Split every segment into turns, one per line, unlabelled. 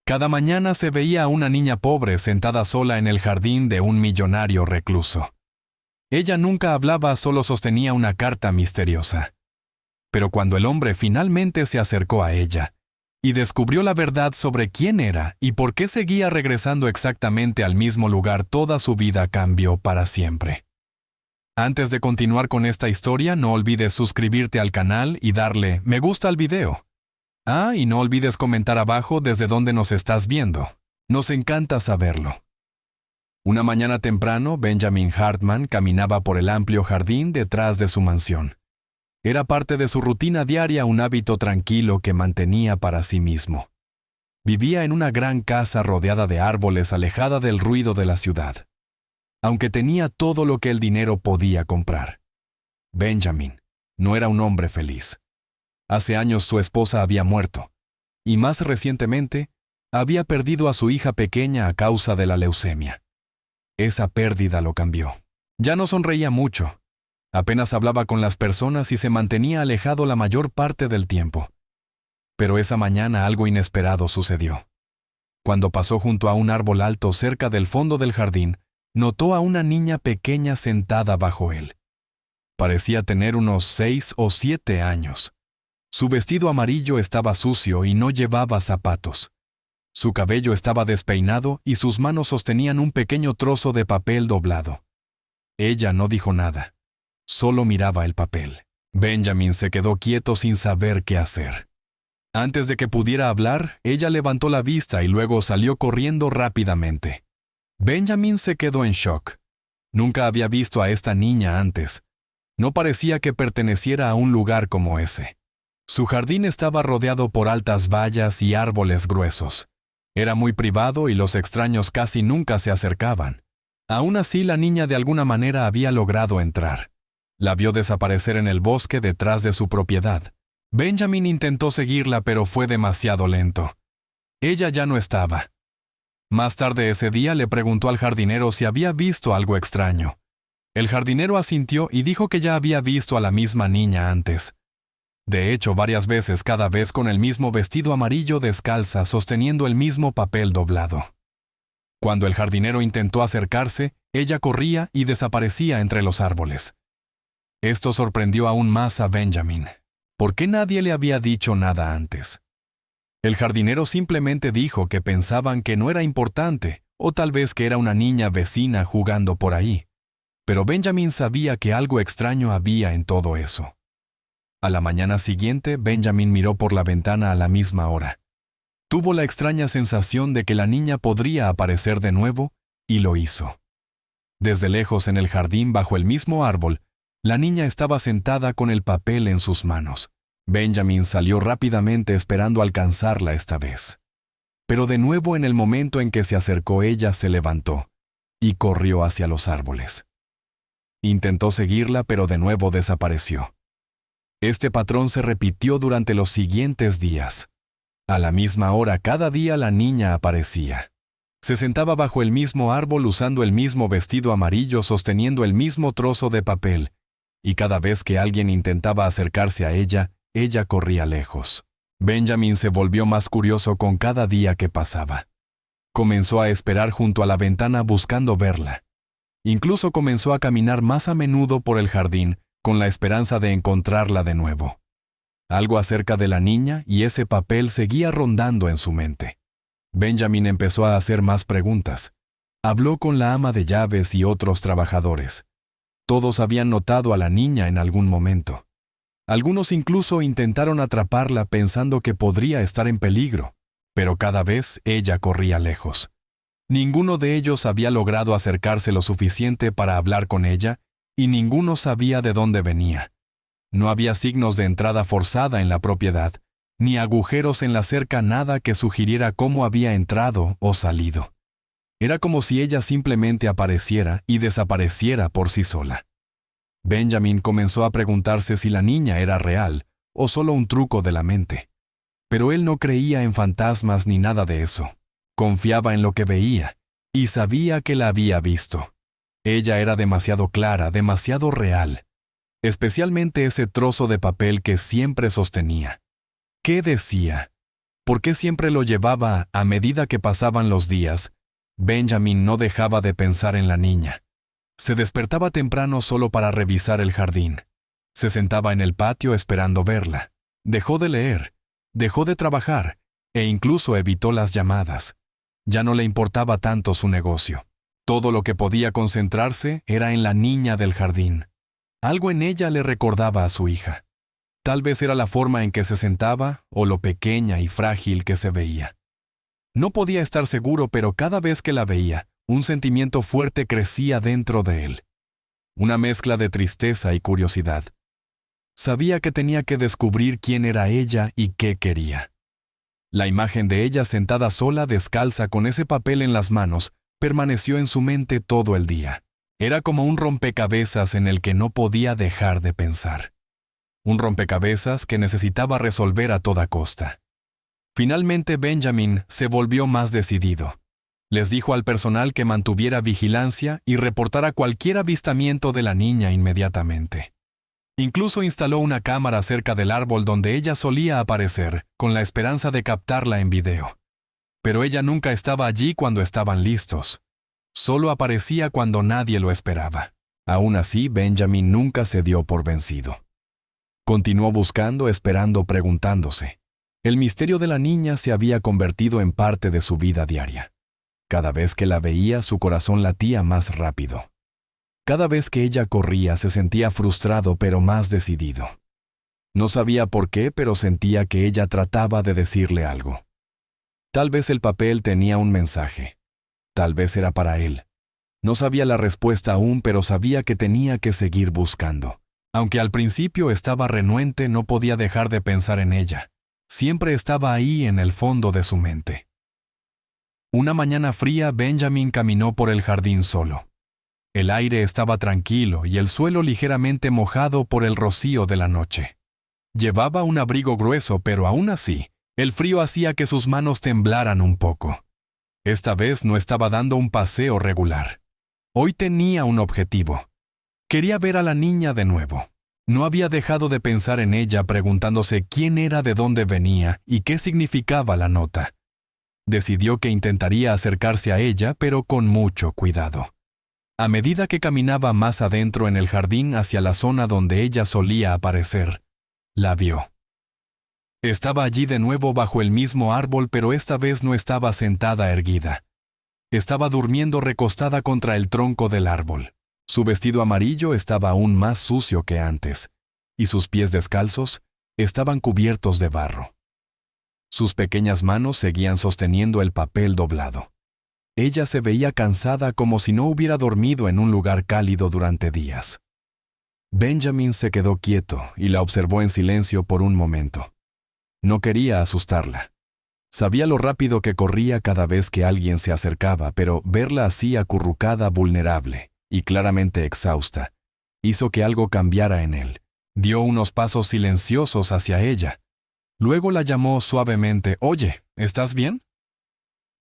Cada mañana se veía a una niña pobre sentada sola en el jardín de un millonario recluso. Ella nunca hablaba, solo sostenía una carta misteriosa. Pero cuando el hombre finalmente se acercó a ella y descubrió la verdad sobre quién era y por qué seguía regresando exactamente al mismo lugar, toda su vida cambió para siempre. Antes de continuar con esta historia, no olvides suscribirte al canal y darle me gusta al video. Y no olvides comentar abajo desde dónde nos estás viendo. Nos encanta saberlo. Una mañana temprano, Benjamin Hartman caminaba por el amplio jardín detrás de su mansión. Era parte de su rutina diaria, un hábito tranquilo que mantenía para sí mismo. Vivía en una gran casa rodeada de árboles, alejada del ruido de la ciudad. Aunque tenía todo lo que el dinero podía comprar, Benjamin no era un hombre feliz. Hace años su esposa había muerto, y más recientemente había perdido a su hija pequeña a causa de la leucemia. Esa pérdida lo cambió. Ya no sonreía mucho. Apenas hablaba con las personas y se mantenía alejado la mayor parte del tiempo. Pero esa mañana algo inesperado sucedió. Cuando pasó junto a un árbol alto cerca del fondo del jardín, notó a una niña pequeña sentada bajo él. Parecía tener unos 6 o 7 años. Su vestido amarillo estaba sucio y no llevaba zapatos. Su cabello estaba despeinado y sus manos sostenían un pequeño trozo de papel doblado. Ella no dijo nada, solo miraba el papel. Benjamin se quedó quieto sin saber qué hacer. Antes de que pudiera hablar, ella levantó la vista y luego salió corriendo rápidamente. Benjamin se quedó en shock. Nunca había visto a esta niña antes. No parecía que perteneciera a un lugar como ese. Su jardín estaba rodeado por altas vallas y árboles gruesos. Era muy privado y los extraños casi nunca se acercaban. Aún así, la niña de alguna manera había logrado entrar. La vio desaparecer en el bosque detrás de su propiedad. Benjamin intentó seguirla, pero fue demasiado lento. Ella ya no estaba. Más tarde ese día le preguntó al jardinero si había visto algo extraño. El jardinero asintió y dijo que ya había visto a la misma niña antes. De hecho, varias veces, cada vez con el mismo vestido amarillo descalza, sosteniendo el mismo papel doblado. Cuando el jardinero intentó acercarse, ella corría y desaparecía entre los árboles. Esto sorprendió aún más a Benjamin. ¿Por qué nadie le había dicho nada antes? El jardinero simplemente dijo que pensaban que no era importante, o tal vez que era una niña vecina jugando por ahí. Pero Benjamin sabía que algo extraño había en todo eso. A la mañana siguiente, Benjamin miró por la ventana a la misma hora. Tuvo la extraña sensación de que la niña podría aparecer de nuevo, y lo hizo. Desde lejos en el jardín, bajo el mismo árbol, la niña estaba sentada con el papel en sus manos. Benjamin salió rápidamente esperando alcanzarla esta vez. Pero de nuevo, en el momento en que se acercó, ella se levantó y corrió hacia los árboles. Intentó seguirla, pero de nuevo desapareció. Este patrón se repitió durante los siguientes días. A la misma hora, cada día la niña aparecía. Se sentaba bajo el mismo árbol usando el mismo vestido amarillo, sosteniendo el mismo trozo de papel, y cada vez que alguien intentaba acercarse a ella, ella corría lejos. Benjamin se volvió más curioso con cada día que pasaba. Comenzó a esperar junto a la ventana buscando verla. Incluso comenzó a caminar más a menudo por el jardín, con la esperanza de encontrarla de nuevo. Algo acerca de la niña y ese papel seguía rondando en su mente. Benjamin empezó a hacer más preguntas. Habló con la ama de llaves y otros trabajadores. Todos habían notado a la niña en algún momento. Algunos incluso intentaron atraparla pensando que podría estar en peligro, pero cada vez ella corría lejos. Ninguno de ellos había logrado acercarse lo suficiente para hablar con ella, y ninguno sabía de dónde venía. No había signos de entrada forzada en la propiedad, ni agujeros en la cerca, nada que sugiriera cómo había entrado o salido. Era como si ella simplemente apareciera y desapareciera por sí sola. Benjamin comenzó a preguntarse si la niña era real o solo un truco de la mente. Pero él no creía en fantasmas ni nada de eso. Confiaba en lo que veía, y sabía que la había visto. Ella era demasiado clara, demasiado real. Especialmente ese trozo de papel que siempre sostenía. ¿Qué decía? ¿Por qué siempre lo llevaba? A medida que pasaban los días, Benjamin no dejaba de pensar en la niña. Se despertaba temprano solo para revisar el jardín. Se sentaba en el patio esperando verla. Dejó de leer, dejó de trabajar, e incluso evitó las llamadas. Ya no le importaba tanto su negocio. Todo lo que podía concentrarse era en la niña del jardín. Algo en ella le recordaba a su hija. Tal vez era la forma en que se sentaba o lo pequeña y frágil que se veía. No podía estar seguro, pero cada vez que la veía, un sentimiento fuerte crecía dentro de él. Una mezcla de tristeza y curiosidad. Sabía que tenía que descubrir quién era ella y qué quería. La imagen de ella sentada sola, descalza, con ese papel en las manos, permaneció en su mente todo el día. Era como un rompecabezas en el que no podía dejar de pensar. Un rompecabezas que necesitaba resolver a toda costa. Finalmente Benjamin se volvió más decidido. Les dijo al personal que mantuviera vigilancia y reportara cualquier avistamiento de la niña inmediatamente. Incluso instaló una cámara cerca del árbol donde ella solía aparecer, con la esperanza de captarla en video. Pero ella nunca estaba allí cuando estaban listos. Solo aparecía cuando nadie lo esperaba. Aún así, Benjamin nunca se dio por vencido. Continuó buscando, esperando, preguntándose. El misterio de la niña se había convertido en parte de su vida diaria. Cada vez que la veía, su corazón latía más rápido. Cada vez que ella corría, se sentía frustrado pero más decidido. No sabía por qué, pero sentía que ella trataba de decirle algo. Tal vez el papel tenía un mensaje. Tal vez era para él. No sabía la respuesta aún, pero sabía que tenía que seguir buscando. Aunque al principio estaba renuente, no podía dejar de pensar en ella. Siempre estaba ahí en el fondo de su mente. Una mañana fría, Benjamin caminó por el jardín solo. El aire estaba tranquilo y el suelo ligeramente mojado por el rocío de la noche. Llevaba un abrigo grueso, pero aún así, el frío hacía que sus manos temblaran un poco. Esta vez no estaba dando un paseo regular. Hoy tenía un objetivo. Quería ver a la niña de nuevo. No había dejado de pensar en ella, preguntándose quién era, de dónde venía y qué significaba la nota. Decidió que intentaría acercarse a ella, pero con mucho cuidado. A medida que caminaba más adentro en el jardín hacia la zona donde ella solía aparecer, la vio. Estaba allí de nuevo bajo el mismo árbol, pero esta vez no estaba sentada erguida. Estaba durmiendo recostada contra el tronco del árbol. Su vestido amarillo estaba aún más sucio que antes, y sus pies descalzos estaban cubiertos de barro. Sus pequeñas manos seguían sosteniendo el papel doblado. Ella se veía cansada, como si no hubiera dormido en un lugar cálido durante días. Benjamin se quedó quieto y la observó en silencio por un momento. No quería asustarla. Sabía lo rápido que corría cada vez que alguien se acercaba, pero verla así acurrucada, vulnerable y claramente exhausta, hizo que algo cambiara en él. Dio unos pasos silenciosos hacia ella. Luego la llamó suavemente. «Oye, ¿estás bien?»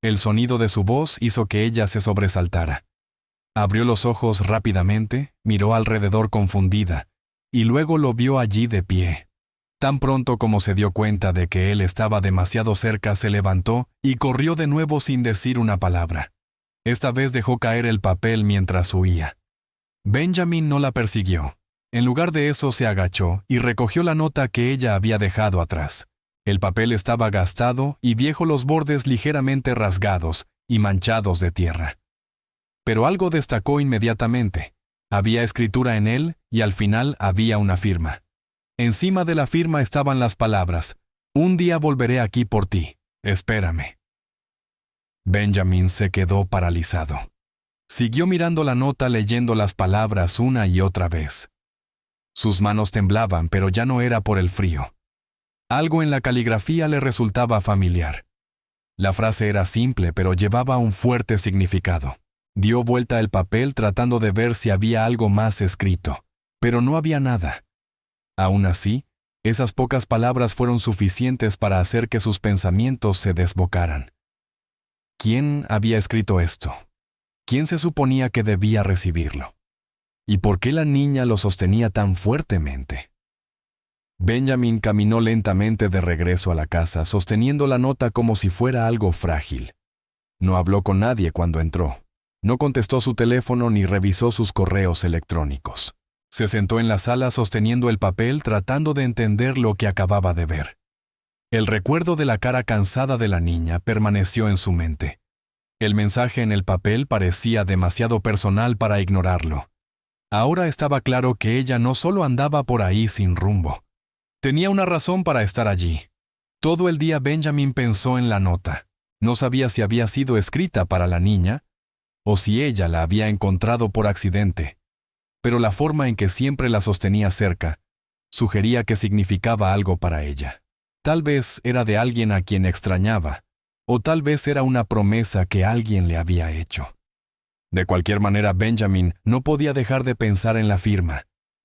El sonido de su voz hizo que ella se sobresaltara. Abrió los ojos rápidamente, miró alrededor confundida, y luego lo vio allí de pie. Tan pronto como se dio cuenta de que él estaba demasiado cerca, se levantó y corrió de nuevo sin decir una palabra. Esta vez dejó caer el papel mientras huía. Benjamin no la persiguió. En lugar de eso, se agachó y recogió la nota que ella había dejado atrás. El papel estaba gastado y viejo, los bordes ligeramente rasgados y manchados de tierra. Pero algo destacó inmediatamente. Había escritura en él y al final había una firma. Encima de la firma estaban las palabras: «Un día volveré aquí por ti. Espérame». Benjamin se quedó paralizado. Siguió mirando la nota, leyendo las palabras una y otra vez. Sus manos temblaban, pero ya no era por el frío. Algo en la caligrafía le resultaba familiar. La frase era simple, pero llevaba un fuerte significado. Dio vuelta el papel tratando de ver si había algo más escrito, pero no había nada. Aún así, esas pocas palabras fueron suficientes para hacer que sus pensamientos se desbocaran. ¿Quién había escrito esto? ¿Quién se suponía que debía recibirlo? ¿Y por qué la niña lo sostenía tan fuertemente? Benjamin caminó lentamente de regreso a la casa, sosteniendo la nota como si fuera algo frágil. No habló con nadie cuando entró. No contestó su teléfono ni revisó sus correos electrónicos. Se sentó en la sala sosteniendo el papel, tratando de entender lo que acababa de ver. El recuerdo de la cara cansada de la niña permaneció en su mente. El mensaje en el papel parecía demasiado personal para ignorarlo. Ahora estaba claro que ella no solo andaba por ahí sin rumbo. Tenía una razón para estar allí. Todo el día Benjamin pensó en la nota. No sabía si había sido escrita para la niña o si ella la había encontrado por accidente, pero la forma en que siempre la sostenía cerca sugería que significaba algo para ella. Tal vez era de alguien a quien extrañaba, o tal vez era una promesa que alguien le había hecho. De cualquier manera, Benjamin no podía dejar de pensar en la firma.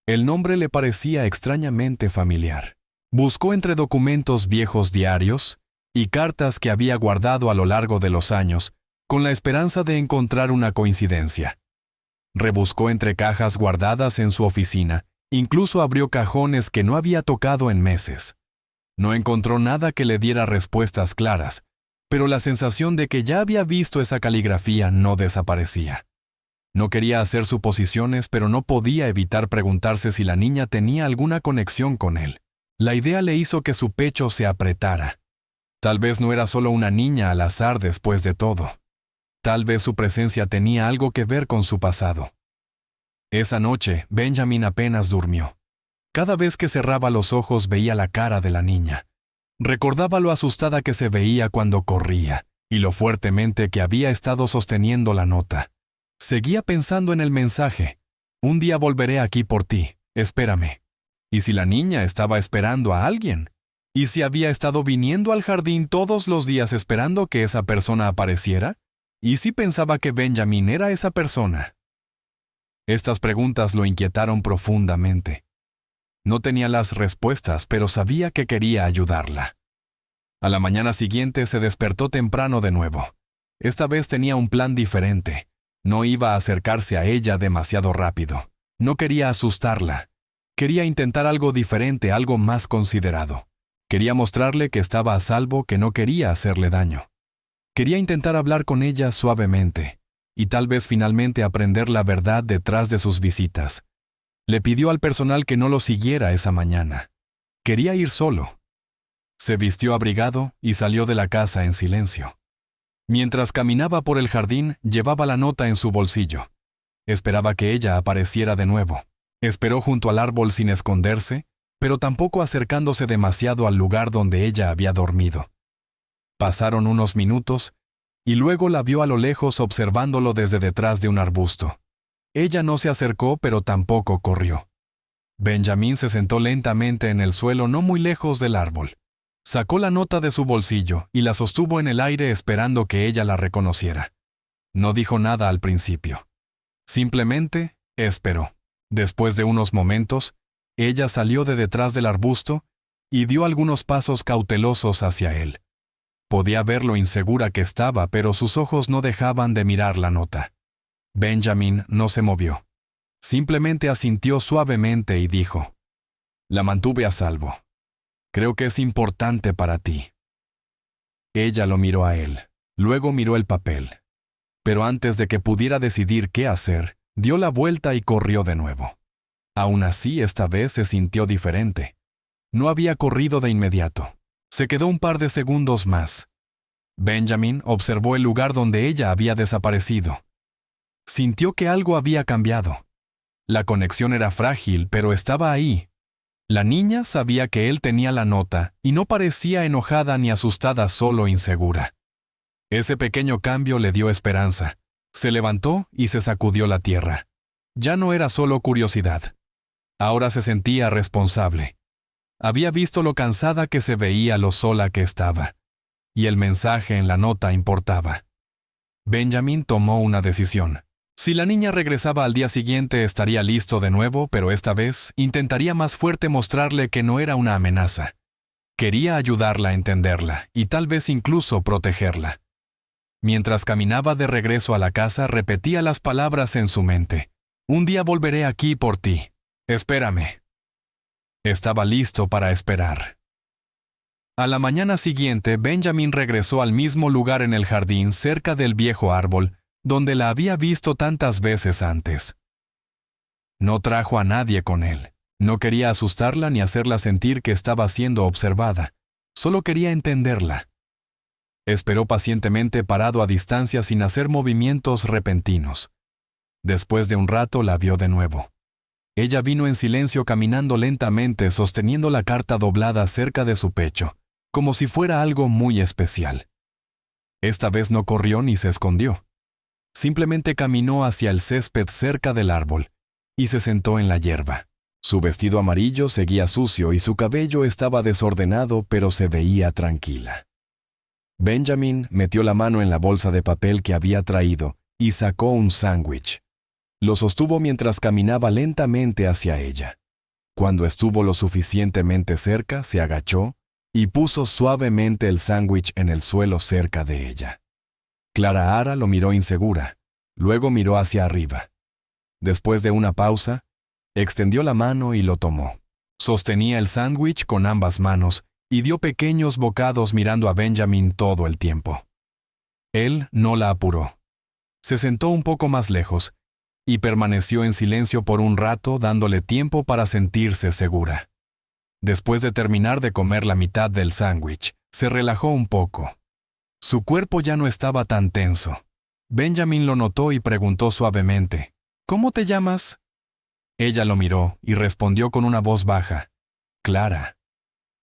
El nombre le parecía extrañamente familiar. Buscó entre documentos viejos, diarios y cartas que había guardado a lo largo de los años, con la esperanza de encontrar una coincidencia. Rebuscó entre cajas guardadas en su oficina, incluso abrió cajones que no había tocado en meses. No encontró nada que le diera respuestas claras, pero la sensación de que ya había visto esa caligrafía no desaparecía. No quería hacer suposiciones, pero no podía evitar preguntarse si la niña tenía alguna conexión con él. La idea le hizo que su pecho se apretara. Tal vez no era solo una niña al azar después de todo. Tal vez su presencia tenía algo que ver con su pasado. Esa noche, Benjamin apenas durmió. Cada vez que cerraba los ojos veía la cara de la niña. Recordaba lo asustada que se veía cuando corría y lo fuertemente que había estado sosteniendo la nota. Seguía pensando en el mensaje: un día volveré aquí por ti, espérame. ¿Y si la niña estaba esperando a alguien? ¿Y si había estado viniendo al jardín todos los días esperando que esa persona apareciera? ¿Y si pensaba que Benjamin era esa persona? Estas preguntas lo inquietaron profundamente. No tenía las respuestas, pero sabía que quería ayudarla. A la mañana siguiente se despertó temprano de nuevo. Esta vez tenía un plan diferente. No iba a acercarse a ella demasiado rápido. No quería asustarla. Quería intentar algo diferente, algo más considerado. Quería mostrarle que estaba a salvo, que no quería hacerle daño. Quería intentar hablar con ella suavemente, y tal vez finalmente aprender la verdad detrás de sus visitas. Le pidió al personal que no lo siguiera esa mañana. Quería ir solo. Se vistió abrigado y salió de la casa en silencio. Mientras caminaba por el jardín, llevaba la nota en su bolsillo. Esperaba que ella apareciera de nuevo. Esperó junto al árbol sin esconderse, pero tampoco acercándose demasiado al lugar donde ella había dormido. Pasaron unos minutos, y luego la vio a lo lejos observándolo desde detrás de un arbusto. Ella no se acercó, pero tampoco corrió. Benjamin se sentó lentamente en el suelo no muy lejos del árbol. Sacó la nota de su bolsillo y la sostuvo en el aire esperando que ella la reconociera. No dijo nada al principio. Simplemente esperó. Después de unos momentos, ella salió de detrás del arbusto y dio algunos pasos cautelosos hacia él. Podía ver lo insegura que estaba, pero sus ojos no dejaban de mirar la nota. Benjamin no se movió. Simplemente asintió suavemente y dijo: «La mantuve a salvo. Creo que es importante para ti». Ella lo miró a él. Luego miró el papel. Pero antes de que pudiera decidir qué hacer, dio la vuelta y corrió de nuevo. Aún así, esta vez se sintió diferente. No había corrido de inmediato. Se quedó un par de segundos más. Benjamin observó el lugar donde ella había desaparecido. Sintió que algo había cambiado. La conexión era frágil, pero estaba ahí. La niña sabía que él tenía la nota y no parecía enojada ni asustada, solo insegura. Ese pequeño cambio le dio esperanza. Se levantó y se sacudió la tierra. Ya no era solo curiosidad. Ahora se sentía responsable. Había visto lo cansada que se veía, lo sola que estaba. Y el mensaje en la nota importaba. Benjamin tomó una decisión. Si la niña regresaba al día siguiente, estaría listo de nuevo, pero esta vez intentaría más fuerte mostrarle que no era una amenaza. Quería ayudarla a entenderla y tal vez incluso protegerla. Mientras caminaba de regreso a la casa, repetía las palabras en su mente. «Un día volveré aquí por ti. Espérame». Estaba listo para esperar. A la mañana siguiente, Benjamin regresó al mismo lugar en el jardín cerca del viejo árbol, donde la había visto tantas veces antes. No trajo a nadie con él. No quería asustarla ni hacerla sentir que estaba siendo observada. Solo quería entenderla. Esperó pacientemente parado a distancia sin hacer movimientos repentinos. Después de un rato la vio de nuevo. Ella vino en silencio caminando lentamente sosteniendo la carta doblada cerca de su pecho, como si fuera algo muy especial. Esta vez no corrió ni se escondió. Simplemente caminó hacia el césped cerca del árbol y se sentó en la hierba. Su vestido amarillo seguía sucio y su cabello estaba desordenado, pero se veía tranquila. Benjamin metió la mano en la bolsa de papel que había traído y sacó un sándwich. Lo sostuvo mientras caminaba lentamente hacia ella. Cuando estuvo lo suficientemente cerca, se agachó y puso suavemente el sándwich en el suelo cerca de ella. Clara Ara lo miró insegura, luego miró hacia arriba. Después de una pausa, extendió la mano y lo tomó. Sostenía el sándwich con ambas manos y dio pequeños bocados mirando a Benjamin todo el tiempo. Él no la apuró. Se sentó un poco más lejos y permaneció en silencio por un rato dándole tiempo para sentirse segura. Después de terminar de comer la mitad del sándwich, se relajó un poco. Su cuerpo ya no estaba tan tenso. Benjamin lo notó y preguntó suavemente, ¿cómo te llamas? Ella lo miró y respondió con una voz baja, Clara.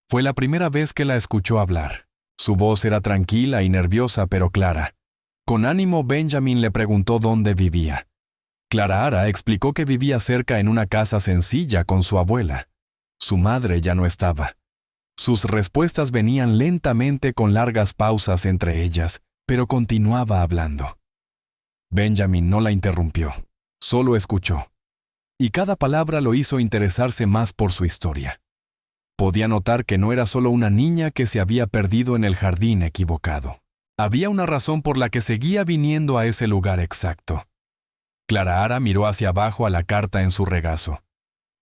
Fue la primera vez que la escuchó hablar. Su voz era tranquila y nerviosa pero clara. Con ánimo, Benjamin le preguntó dónde vivía. Clara Ara explicó que vivía cerca en una casa sencilla con su abuela. Su madre ya no estaba. Sus respuestas venían lentamente con largas pausas entre ellas, pero continuaba hablando. Benjamin no la interrumpió, solo escuchó. Y cada palabra lo hizo interesarse más por su historia. Podía notar que no era solo una niña que se había perdido en el jardín equivocado. Había una razón por la que seguía viniendo a ese lugar exacto. Clara Ara miró hacia abajo a la carta en su regazo.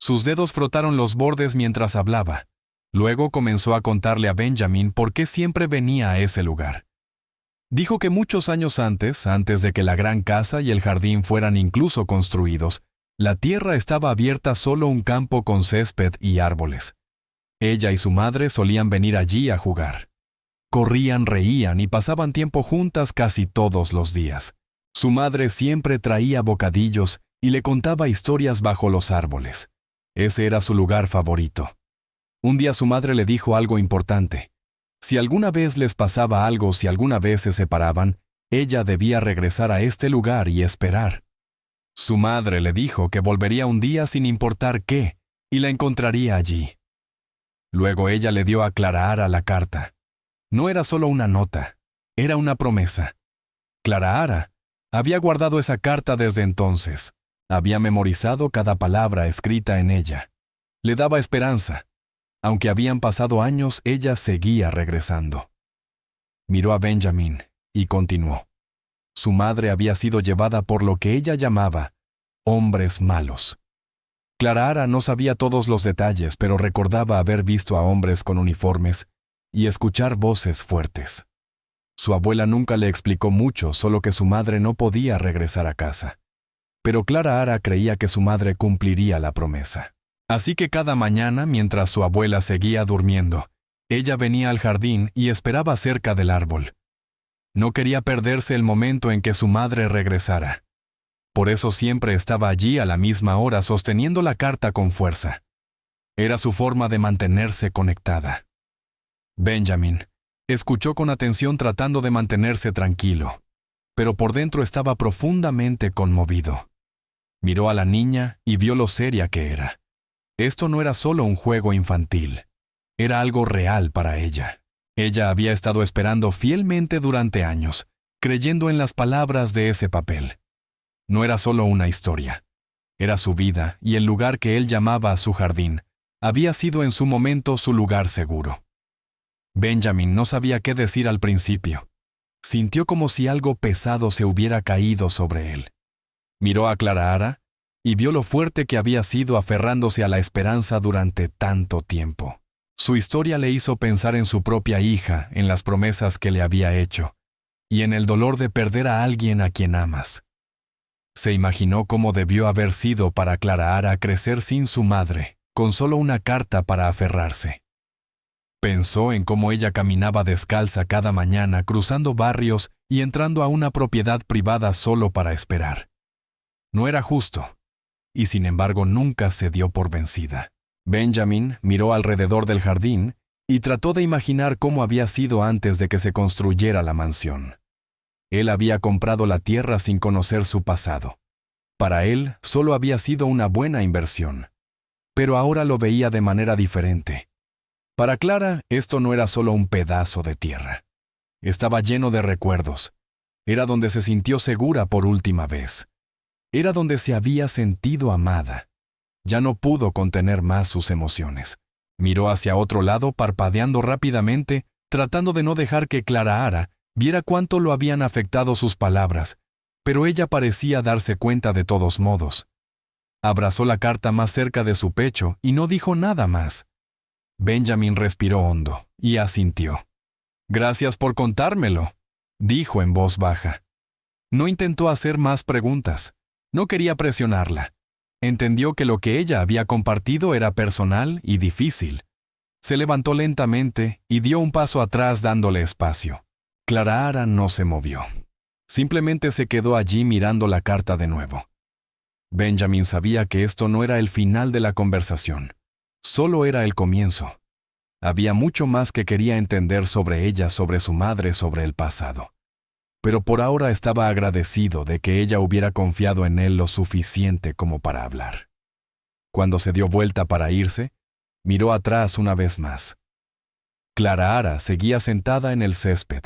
Sus dedos frotaron los bordes mientras hablaba. Luego comenzó a contarle a Benjamin por qué siempre venía a ese lugar. Dijo que muchos años antes de que la gran casa y el jardín fueran incluso construidos, la tierra estaba abierta solo un campo con césped y árboles. Ella y su madre solían venir allí a jugar. Corrían, reían y pasaban tiempo juntas casi todos los días. Su madre siempre traía bocadillos y le contaba historias bajo los árboles. Ese era su lugar favorito. Un día su madre le dijo algo importante. Si alguna vez les pasaba algo, si alguna vez se separaban, ella debía regresar a este lugar y esperar. Su madre le dijo que volvería un día sin importar qué, y la encontraría allí. Luego ella le dio a Clara Ara la carta. No era solo una nota, era una promesa. Clara Ara había guardado esa carta desde entonces. Había memorizado cada palabra escrita en ella. Le daba esperanza. Aunque habían pasado años, ella seguía regresando. Miró a Benjamin y continuó. Su madre había sido llevada por lo que ella llamaba hombres malos. Clara Ara no sabía todos los detalles, pero recordaba haber visto a hombres con uniformes y escuchar voces fuertes. Su abuela nunca le explicó mucho, solo que su madre no podía regresar a casa. Pero Clara Ara creía que su madre cumpliría la promesa. Así que cada mañana, mientras su abuela seguía durmiendo, ella venía al jardín y esperaba cerca del árbol. No quería perderse el momento en que su madre regresara. Por eso siempre estaba allí a la misma hora sosteniendo la carta con fuerza. Era su forma de mantenerse conectada. Benjamin escuchó con atención tratando de mantenerse tranquilo, pero por dentro estaba profundamente conmovido. Miró a la niña y vio lo seria que era. Esto no era solo un juego infantil, era algo real para ella. Ella había estado esperando fielmente durante años, creyendo en las palabras de ese papel. No era solo una historia, era su vida y el lugar que él llamaba su jardín. Había sido en su momento su lugar seguro. Benjamin no sabía qué decir al principio. Sintió como si algo pesado se hubiera caído sobre él. Miró a Clara Ara y vio lo fuerte que había sido aferrándose a la esperanza durante tanto tiempo. Su historia le hizo pensar en su propia hija, en las promesas que le había hecho, y en el dolor de perder a alguien a quien amas. Se imaginó cómo debió haber sido para Clarahara crecer sin su madre, con solo una carta para aferrarse. Pensó en cómo ella caminaba descalza cada mañana cruzando barrios y entrando a una propiedad privada solo para esperar. No era justo, y sin embargo nunca se dio por vencida. Benjamin miró alrededor del jardín y trató de imaginar cómo había sido antes de que se construyera la mansión. Él había comprado la tierra sin conocer su pasado. Para él solo había sido una buena inversión. Pero ahora lo veía de manera diferente. Para Clara, esto no era solo un pedazo de tierra. Estaba lleno de recuerdos. Era donde se sintió segura por última vez. Era donde se había sentido amada. Ya no pudo contener más sus emociones. Miró hacia otro lado parpadeando rápidamente, tratando de no dejar que Clarahara viera cuánto lo habían afectado sus palabras, pero ella parecía darse cuenta de todos modos. Abrazó la carta más cerca de su pecho y no dijo nada más. Benjamin respiró hondo y asintió. «Gracias por contármelo», dijo en voz baja. No intentó hacer más preguntas. No quería presionarla. Entendió que lo que ella había compartido era personal y difícil. Se levantó lentamente y dio un paso atrás dándole espacio. Clarahara no se movió. Simplemente se quedó allí mirando la carta de nuevo. Benjamin sabía que esto no era el final de la conversación. Solo era el comienzo. Había mucho más que quería entender sobre ella, sobre su madre, sobre el pasado. Pero por ahora estaba agradecido de que ella hubiera confiado en él lo suficiente como para hablar. Cuando se dio vuelta para irse, miró atrás una vez más. Clarahara seguía sentada en el césped,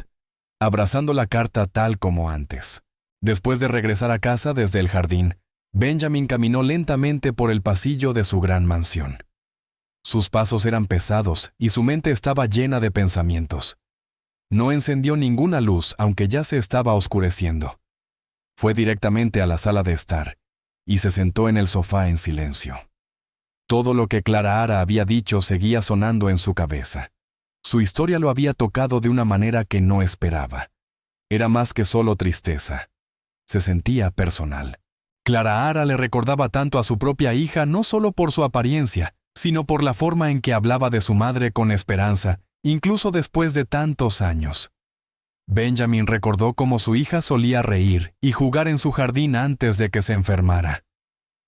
abrazando la carta tal como antes. Después de regresar a casa desde el jardín, Benjamin caminó lentamente por el pasillo de su gran mansión. Sus pasos eran pesados y su mente estaba llena de pensamientos. No encendió ninguna luz, aunque ya se estaba oscureciendo. Fue directamente a la sala de estar y se sentó en el sofá en silencio. Todo lo que Clarahara había dicho seguía sonando en su cabeza. Su historia lo había tocado de una manera que no esperaba. Era más que solo tristeza. Se sentía personal. Clarahara le recordaba tanto a su propia hija no solo por su apariencia, sino por la forma en que hablaba de su madre con esperanza, incluso después de tantos años. Benjamin recordó cómo su hija solía reír y jugar en su jardín antes de que se enfermara.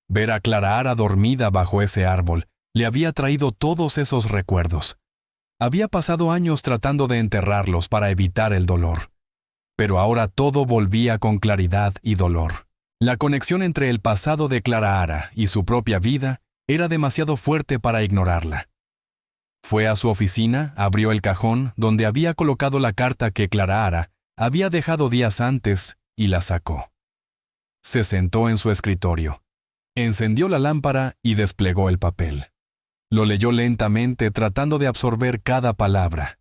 Ver a Clarahara dormida bajo ese árbol le había traído todos esos recuerdos. Había pasado años tratando de enterrarlos para evitar el dolor. Pero ahora todo volvía con claridad y dolor. La conexión entre el pasado de Clarahara y su propia vida era demasiado fuerte para ignorarla. Fue a su oficina, abrió el cajón donde había colocado la carta que Clarahara había dejado días antes y la sacó. Se sentó en su escritorio, encendió la lámpara y desplegó el papel. Lo leyó lentamente tratando de absorber cada palabra.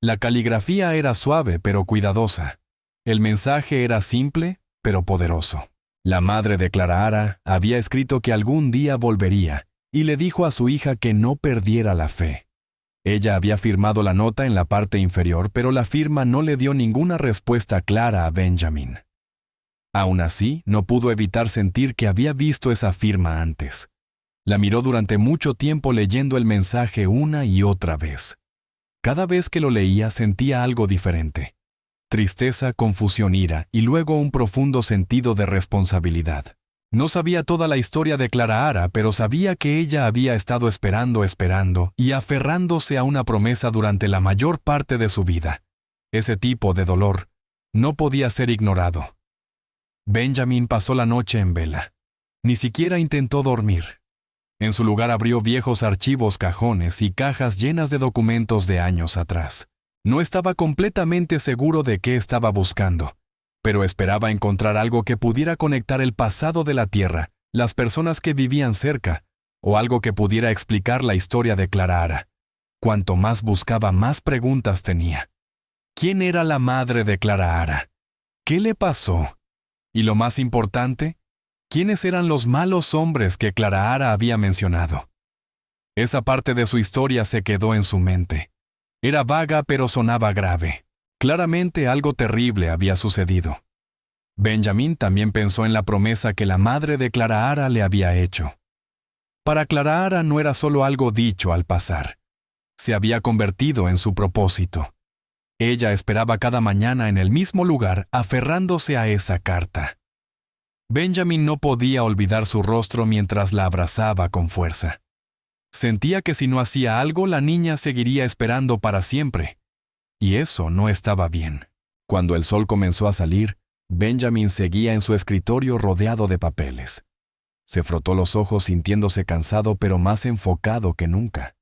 La caligrafía era suave pero cuidadosa. El mensaje era simple pero poderoso. La madre de Clarahara había escrito que algún día volvería y le dijo a su hija que no perdiera la fe. Ella había firmado la nota en la parte inferior, pero la firma no le dio ninguna respuesta clara a Benjamin. Aún así, no pudo evitar sentir que había visto esa firma antes. La miró durante mucho tiempo leyendo el mensaje una y otra vez. Cada vez que lo leía sentía algo diferente. Tristeza, confusión, ira y luego un profundo sentido de responsabilidad. No sabía toda la historia de Clarahara, pero sabía que ella había estado esperando y aferrándose a una promesa durante la mayor parte de su vida. Ese tipo de dolor no podía ser ignorado. Benjamin pasó la noche en vela. Ni siquiera intentó dormir. En su lugar abrió viejos archivos, cajones y cajas llenas de documentos de años atrás. No estaba completamente seguro de qué estaba buscando, pero esperaba encontrar algo que pudiera conectar el pasado de la Tierra, las personas que vivían cerca, o algo que pudiera explicar la historia de Clarahara. Cuanto más buscaba, más preguntas tenía. ¿Quién era la madre de Clarahara? ¿Qué le pasó? Y lo más importante, ¿Quiénes eran los malos hombres que Clara había mencionado? Esa parte de su historia se quedó en su mente. Era vaga, pero sonaba grave. Claramente algo terrible había sucedido. Benjamin también pensó en la promesa que la madre de Clara le había hecho. Para Clara no era solo algo dicho al pasar. Se había convertido en su propósito. Ella esperaba cada mañana en el mismo lugar, aferrándose a esa carta. Benjamin no podía olvidar su rostro mientras la abrazaba con fuerza. Sentía que si no hacía algo, la niña seguiría esperando para siempre. Y eso no estaba bien. Cuando el sol comenzó a salir, Benjamin seguía en su escritorio rodeado de papeles. Se frotó los ojos sintiéndose cansado pero más enfocado que nunca.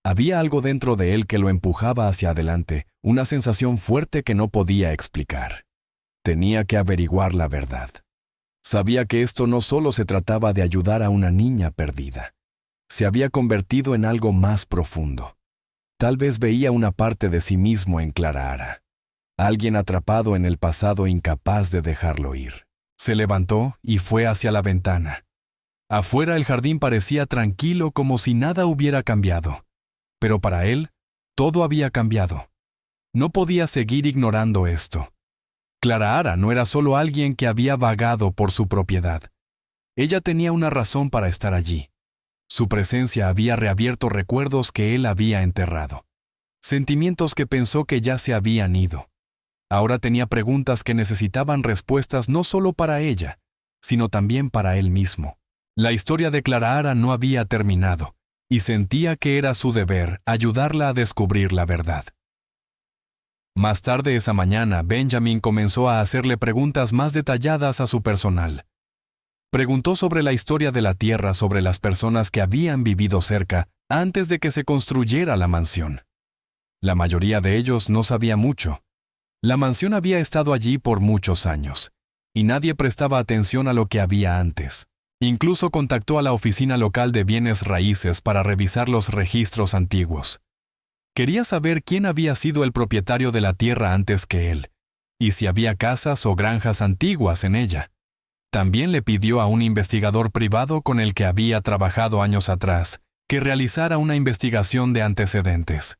Había algo dentro de él que lo empujaba hacia adelante, una sensación fuerte que no podía explicar. Tenía que averiguar la verdad. Sabía que esto no solo se trataba de ayudar a una niña perdida. Se había convertido en algo más profundo. Tal vez veía una parte de sí mismo en Clara. Alguien atrapado en el pasado incapaz de dejarlo ir. Se levantó y fue hacia la ventana. Afuera el jardín parecía tranquilo como si nada hubiera cambiado. Pero para él, todo había cambiado. No podía seguir ignorando esto. Clara no era solo alguien que había vagado por su propiedad. Ella tenía una razón para estar allí. Su presencia había reabierto recuerdos que él había enterrado. Sentimientos que pensó que ya se habían ido. Ahora tenía preguntas que necesitaban respuestas no solo para ella, sino también para él mismo. La historia de Clara no había terminado, y sentía que era su deber ayudarla a descubrir la verdad. Más tarde esa mañana, Benjamin comenzó a hacerle preguntas más detalladas a su personal. Preguntó sobre la historia de la tierra, sobre las personas que habían vivido cerca antes de que se construyera la mansión. La mayoría de ellos no sabía mucho. La mansión había estado allí por muchos años, y nadie prestaba atención a lo que había antes. Incluso contactó a la oficina local de bienes raíces para revisar los registros antiguos. Quería saber quién había sido el propietario de la tierra antes que él, y si había casas o granjas antiguas en ella. También le pidió a un investigador privado con el que había trabajado años atrás que realizara una investigación de antecedentes.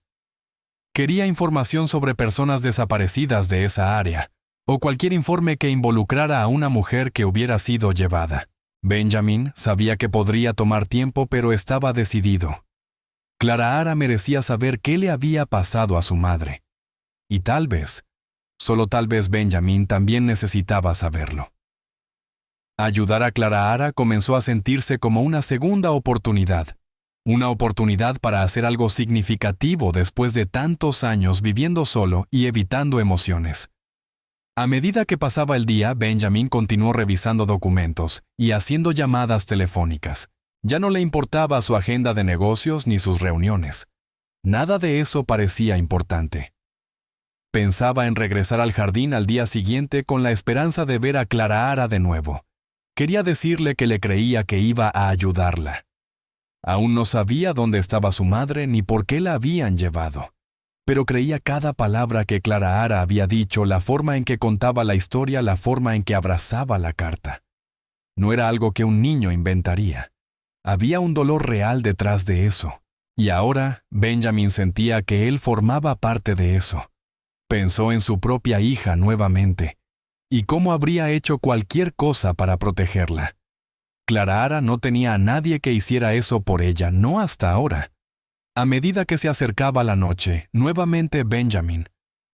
Quería información sobre personas desaparecidas de esa área, o cualquier informe que involucrara a una mujer que hubiera sido llevada. Benjamin sabía que podría tomar tiempo, pero estaba decidido. Clara merecía saber qué le había pasado a su madre. Y tal vez, solo tal vez Benjamin también necesitaba saberlo. Ayudar a Clara comenzó a sentirse como una segunda oportunidad. Una oportunidad para hacer algo significativo después de tantos años viviendo solo y evitando emociones. A medida que pasaba el día, Benjamin continuó revisando documentos y haciendo llamadas telefónicas. Ya no le importaba su agenda de negocios ni sus reuniones. Nada de eso parecía importante. Pensaba en regresar al jardín al día siguiente con la esperanza de ver a Clara de nuevo. Quería decirle que le creía que iba a ayudarla. Aún no sabía dónde estaba su madre ni por qué la habían llevado. Pero creía cada palabra que Clara había dicho, la forma en que contaba la historia, la forma en que abrazaba la carta. No era algo que un niño inventaría. Había un dolor real detrás de eso. Y ahora Benjamin sentía que él formaba parte de eso. Pensó en su propia hija nuevamente, y cómo habría hecho cualquier cosa para protegerla. Clara no tenía a nadie que hiciera eso por ella, no hasta ahora. A medida que se acercaba la noche, nuevamente Benjamin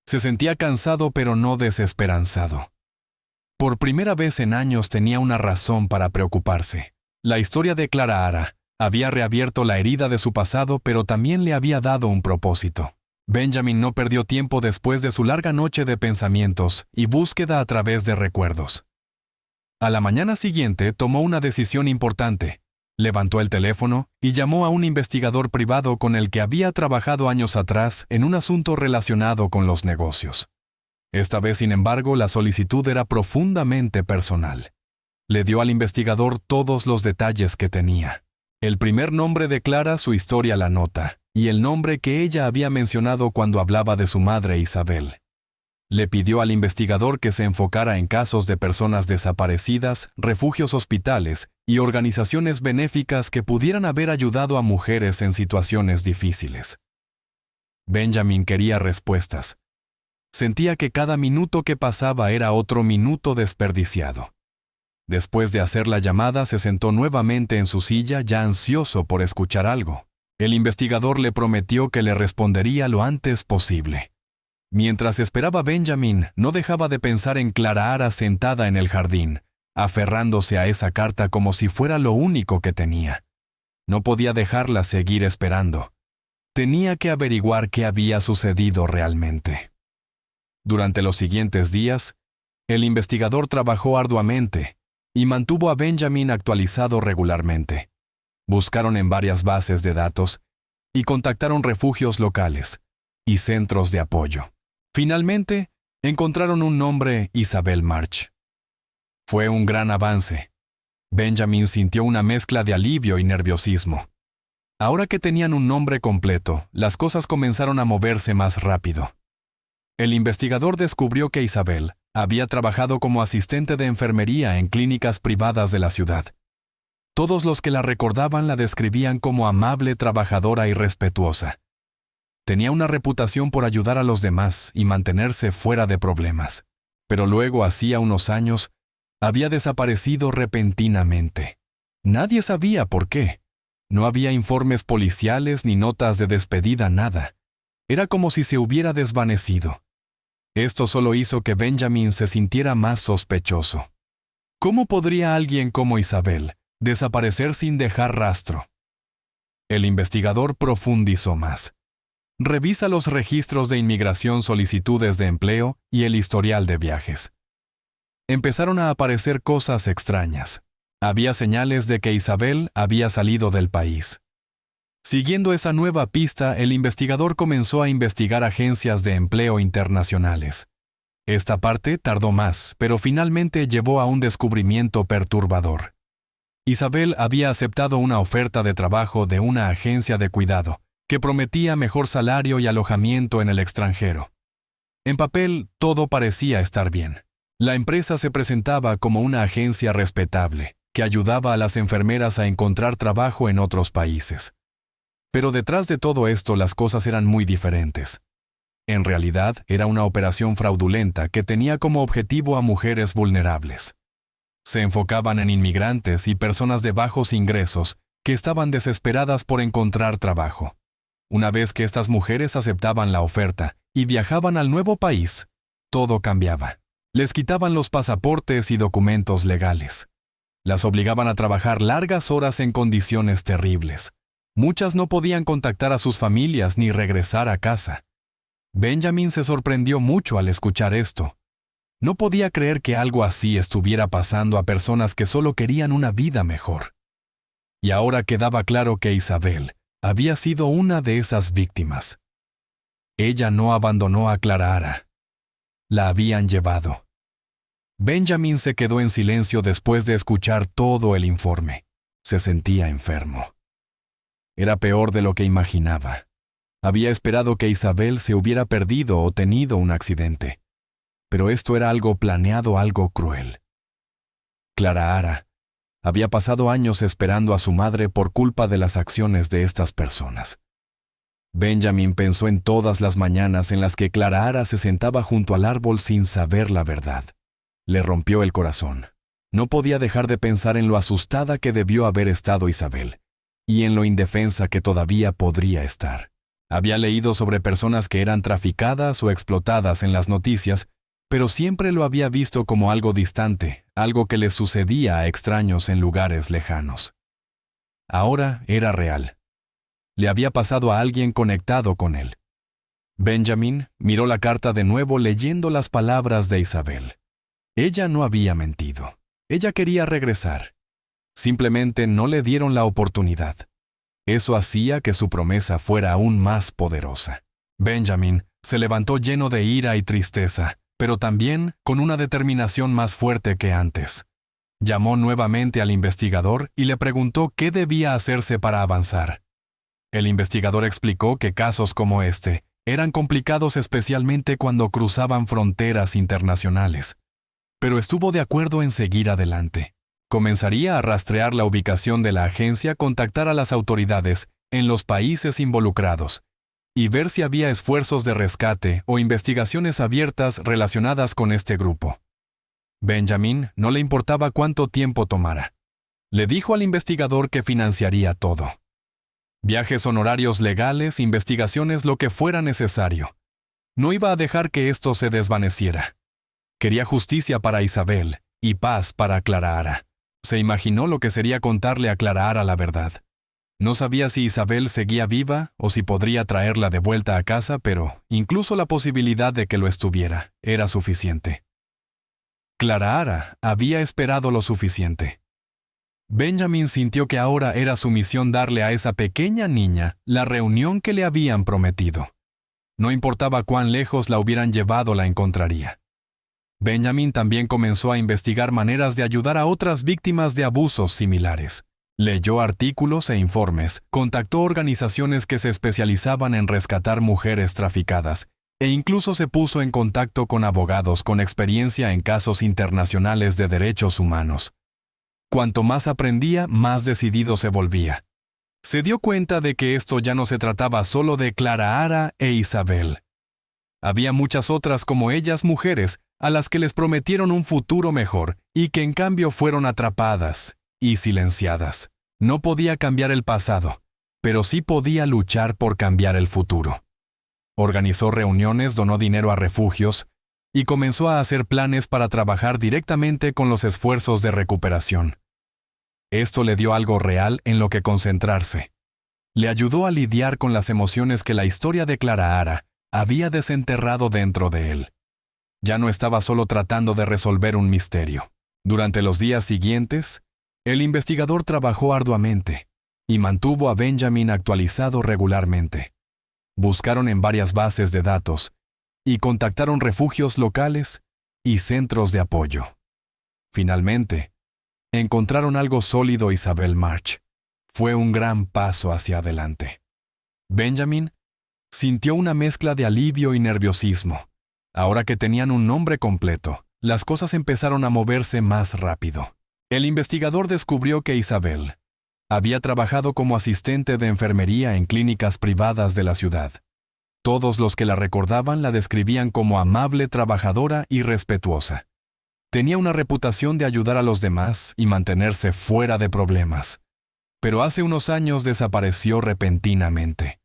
se sentía cansado pero no desesperanzado. Por primera vez en años tenía una razón para preocuparse. La historia de Clara había reabierto la herida de su pasado, pero también le había dado un propósito. Benjamin no perdió tiempo después de su larga noche de pensamientos y búsqueda a través de recuerdos. A la mañana siguiente tomó una decisión importante. Levantó el teléfono y llamó a un investigador privado con el que había trabajado años atrás en un asunto relacionado con los negocios. Esta vez, sin embargo, la solicitud era profundamente personal. Le dio al investigador todos los detalles que tenía. El primer nombre de Clara, su historia la nota, y el nombre que ella había mencionado cuando hablaba de su madre Isabel. Le pidió al investigador que se enfocara en casos de personas desaparecidas, refugios hospitales y organizaciones benéficas que pudieran haber ayudado a mujeres en situaciones difíciles. Benjamin quería respuestas. Sentía que cada minuto que pasaba era otro minuto desperdiciado. Después de hacer la llamada, se sentó nuevamente en su silla, ya ansioso por escuchar algo. El investigador le prometió que le respondería lo antes posible. Mientras esperaba, Benjamin no dejaba de pensar en Clara sentada en el jardín, aferrándose a esa carta como si fuera lo único que tenía. No podía dejarla seguir esperando. Tenía que averiguar qué había sucedido realmente. Durante los siguientes días, el investigador trabajó arduamente y mantuvo a Benjamin actualizado regularmente. Buscaron en varias bases de datos y contactaron refugios locales y centros de apoyo. Finalmente, encontraron un nombre: Isabel March. Fue un gran avance. Benjamin sintió una mezcla de alivio y nerviosismo. Ahora que tenían un nombre completo, las cosas comenzaron a moverse más rápido. El investigador descubrió que Isabel había trabajado como asistente de enfermería en clínicas privadas de la ciudad. Todos los que la recordaban la describían como amable, trabajadora y respetuosa. Tenía una reputación por ayudar a los demás y mantenerse fuera de problemas. Pero luego, hacía unos años, había desaparecido repentinamente. Nadie sabía por qué. No había informes policiales ni notas de despedida, nada. Era como si se hubiera desvanecido. Esto solo hizo que Benjamin se sintiera más sospechoso. ¿Cómo podría alguien como Isabel desaparecer sin dejar rastro? El investigador profundizó más. Revisa los registros de inmigración, solicitudes de empleo y el historial de viajes. Empezaron a aparecer cosas extrañas. Había señales de que Isabel había salido del país. Siguiendo esa nueva pista, el investigador comenzó a investigar agencias de empleo internacionales. Esta parte tardó más, pero finalmente llevó a un descubrimiento perturbador. Isabel había aceptado una oferta de trabajo de una agencia de cuidado, que prometía mejor salario y alojamiento en el extranjero. En papel, todo parecía estar bien. La empresa se presentaba como una agencia respetable, que ayudaba a las enfermeras a encontrar trabajo en otros países. Pero detrás de todo esto, las cosas eran muy diferentes. En realidad, era una operación fraudulenta que tenía como objetivo a mujeres vulnerables. Se enfocaban en inmigrantes y personas de bajos ingresos que estaban desesperadas por encontrar trabajo. Una vez que estas mujeres aceptaban la oferta y viajaban al nuevo país, todo cambiaba. Les quitaban los pasaportes y documentos legales. Las obligaban a trabajar largas horas en condiciones terribles. Muchas no podían contactar a sus familias ni regresar a casa. Benjamin se sorprendió mucho al escuchar esto. No podía creer que algo así estuviera pasando a personas que solo querían una vida mejor. Y ahora quedaba claro que Isabel había sido una de esas víctimas. Ella no abandonó a Clara. La habían llevado. Benjamin se quedó en silencio después de escuchar todo el informe. Se sentía enfermo. Era peor de lo que imaginaba. Había esperado que Isabel se hubiera perdido o tenido un accidente. Pero esto era algo planeado, algo cruel. Clara había pasado años esperando a su madre por culpa de las acciones de estas personas. Benjamin pensó en todas las mañanas en las que Clara se sentaba junto al árbol sin saber la verdad. Le rompió el corazón. No podía dejar de pensar en lo asustada que debió haber estado Isabel, y en lo indefensa que todavía podría estar. Había leído sobre personas que eran traficadas o explotadas en las noticias, pero siempre lo había visto como algo distante, algo que le sucedía a extraños en lugares lejanos. Ahora era real. Le había pasado a alguien conectado con él. Benjamin miró la carta de nuevo, leyendo las palabras de Isabel. Ella no había mentido. Ella quería regresar. Simplemente no le dieron la oportunidad. Eso hacía que su promesa fuera aún más poderosa. Benjamin se levantó lleno de ira y tristeza, pero también con una determinación más fuerte que antes. Llamó nuevamente al investigador y le preguntó qué debía hacerse para avanzar. El investigador explicó que casos como este eran complicados especialmente cuando cruzaban fronteras internacionales. Pero estuvo de acuerdo en seguir adelante. Comenzaría a rastrear la ubicación de la agencia, contactar a las autoridades en los países involucrados y ver si había esfuerzos de rescate o investigaciones abiertas relacionadas con este grupo. Benjamin no le importaba cuánto tiempo tomara. Le dijo al investigador que financiaría todo. Viajes honorarios legales, investigaciones, lo que fuera necesario. No iba a dejar que esto se desvaneciera. Quería justicia para Isabel y paz para Clara. Se imaginó lo que sería contarle a Clara la verdad. No sabía si Isabel seguía viva o si podría traerla de vuelta a casa, pero incluso la posibilidad de que lo estuviera era suficiente. Clara había esperado lo suficiente. Benjamin sintió que ahora era su misión darle a esa pequeña niña la reunión que le habían prometido. No importaba cuán lejos la hubieran llevado, la encontraría. Benjamin también comenzó a investigar maneras de ayudar a otras víctimas de abusos similares. Leyó artículos e informes, contactó organizaciones que se especializaban en rescatar mujeres traficadas, e incluso se puso en contacto con abogados con experiencia en casos internacionales de derechos humanos. Cuanto más aprendía, más decidido se volvía. Se dio cuenta de que esto ya no se trataba solo de Clara e Isabel. Había muchas otras como ellas, mujeres, a las que les prometieron un futuro mejor y que en cambio fueron atrapadas y silenciadas. No podía cambiar el pasado, pero sí podía luchar por cambiar el futuro. Organizó reuniones, donó dinero a refugios y comenzó a hacer planes para trabajar directamente con los esfuerzos de recuperación. Esto le dio algo real en lo que concentrarse. Le ayudó a lidiar con las emociones que la historia de Clara había desenterrado dentro de él. Ya no estaba solo tratando de resolver un misterio. Durante los días siguientes, el investigador trabajó arduamente y mantuvo a Benjamin actualizado regularmente. Buscaron en varias bases de datos y contactaron refugios locales y centros de apoyo. Finalmente, encontraron algo sólido. Isabel March. Fue un gran paso hacia adelante. Benjamin sintió una mezcla de alivio y nerviosismo. Ahora que tenían un nombre completo, las cosas empezaron a moverse más rápido. El investigador descubrió que Isabel había trabajado como asistente de enfermería en clínicas privadas de la ciudad. Todos los que la recordaban la describían como amable, trabajadora y respetuosa. Tenía una reputación de ayudar a los demás y mantenerse fuera de problemas. Pero hace unos años desapareció repentinamente.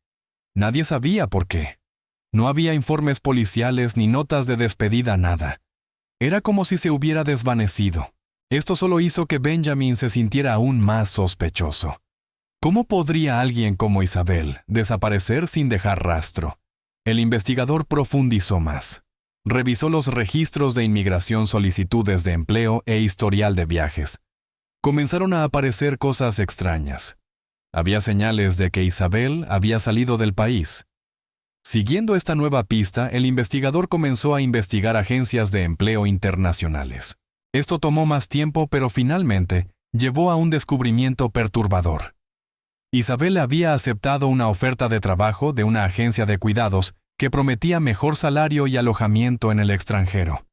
Nadie sabía por qué. No había informes policiales ni notas de despedida, nada. Era como si se hubiera desvanecido. Esto solo hizo que Benjamin se sintiera aún más sospechoso. ¿Cómo podría alguien como Isabel desaparecer sin dejar rastro? El investigador profundizó más. Revisó los registros de inmigración, solicitudes de empleo e historial de viajes. Comenzaron a aparecer cosas extrañas. Había señales de que Isabel había salido del país. Siguiendo esta nueva pista, el investigador comenzó a investigar agencias de empleo internacionales. Esto tomó más tiempo, pero finalmente llevó a un descubrimiento perturbador. Isabel había aceptado una oferta de trabajo de una agencia de cuidados que prometía mejor salario y alojamiento en el extranjero.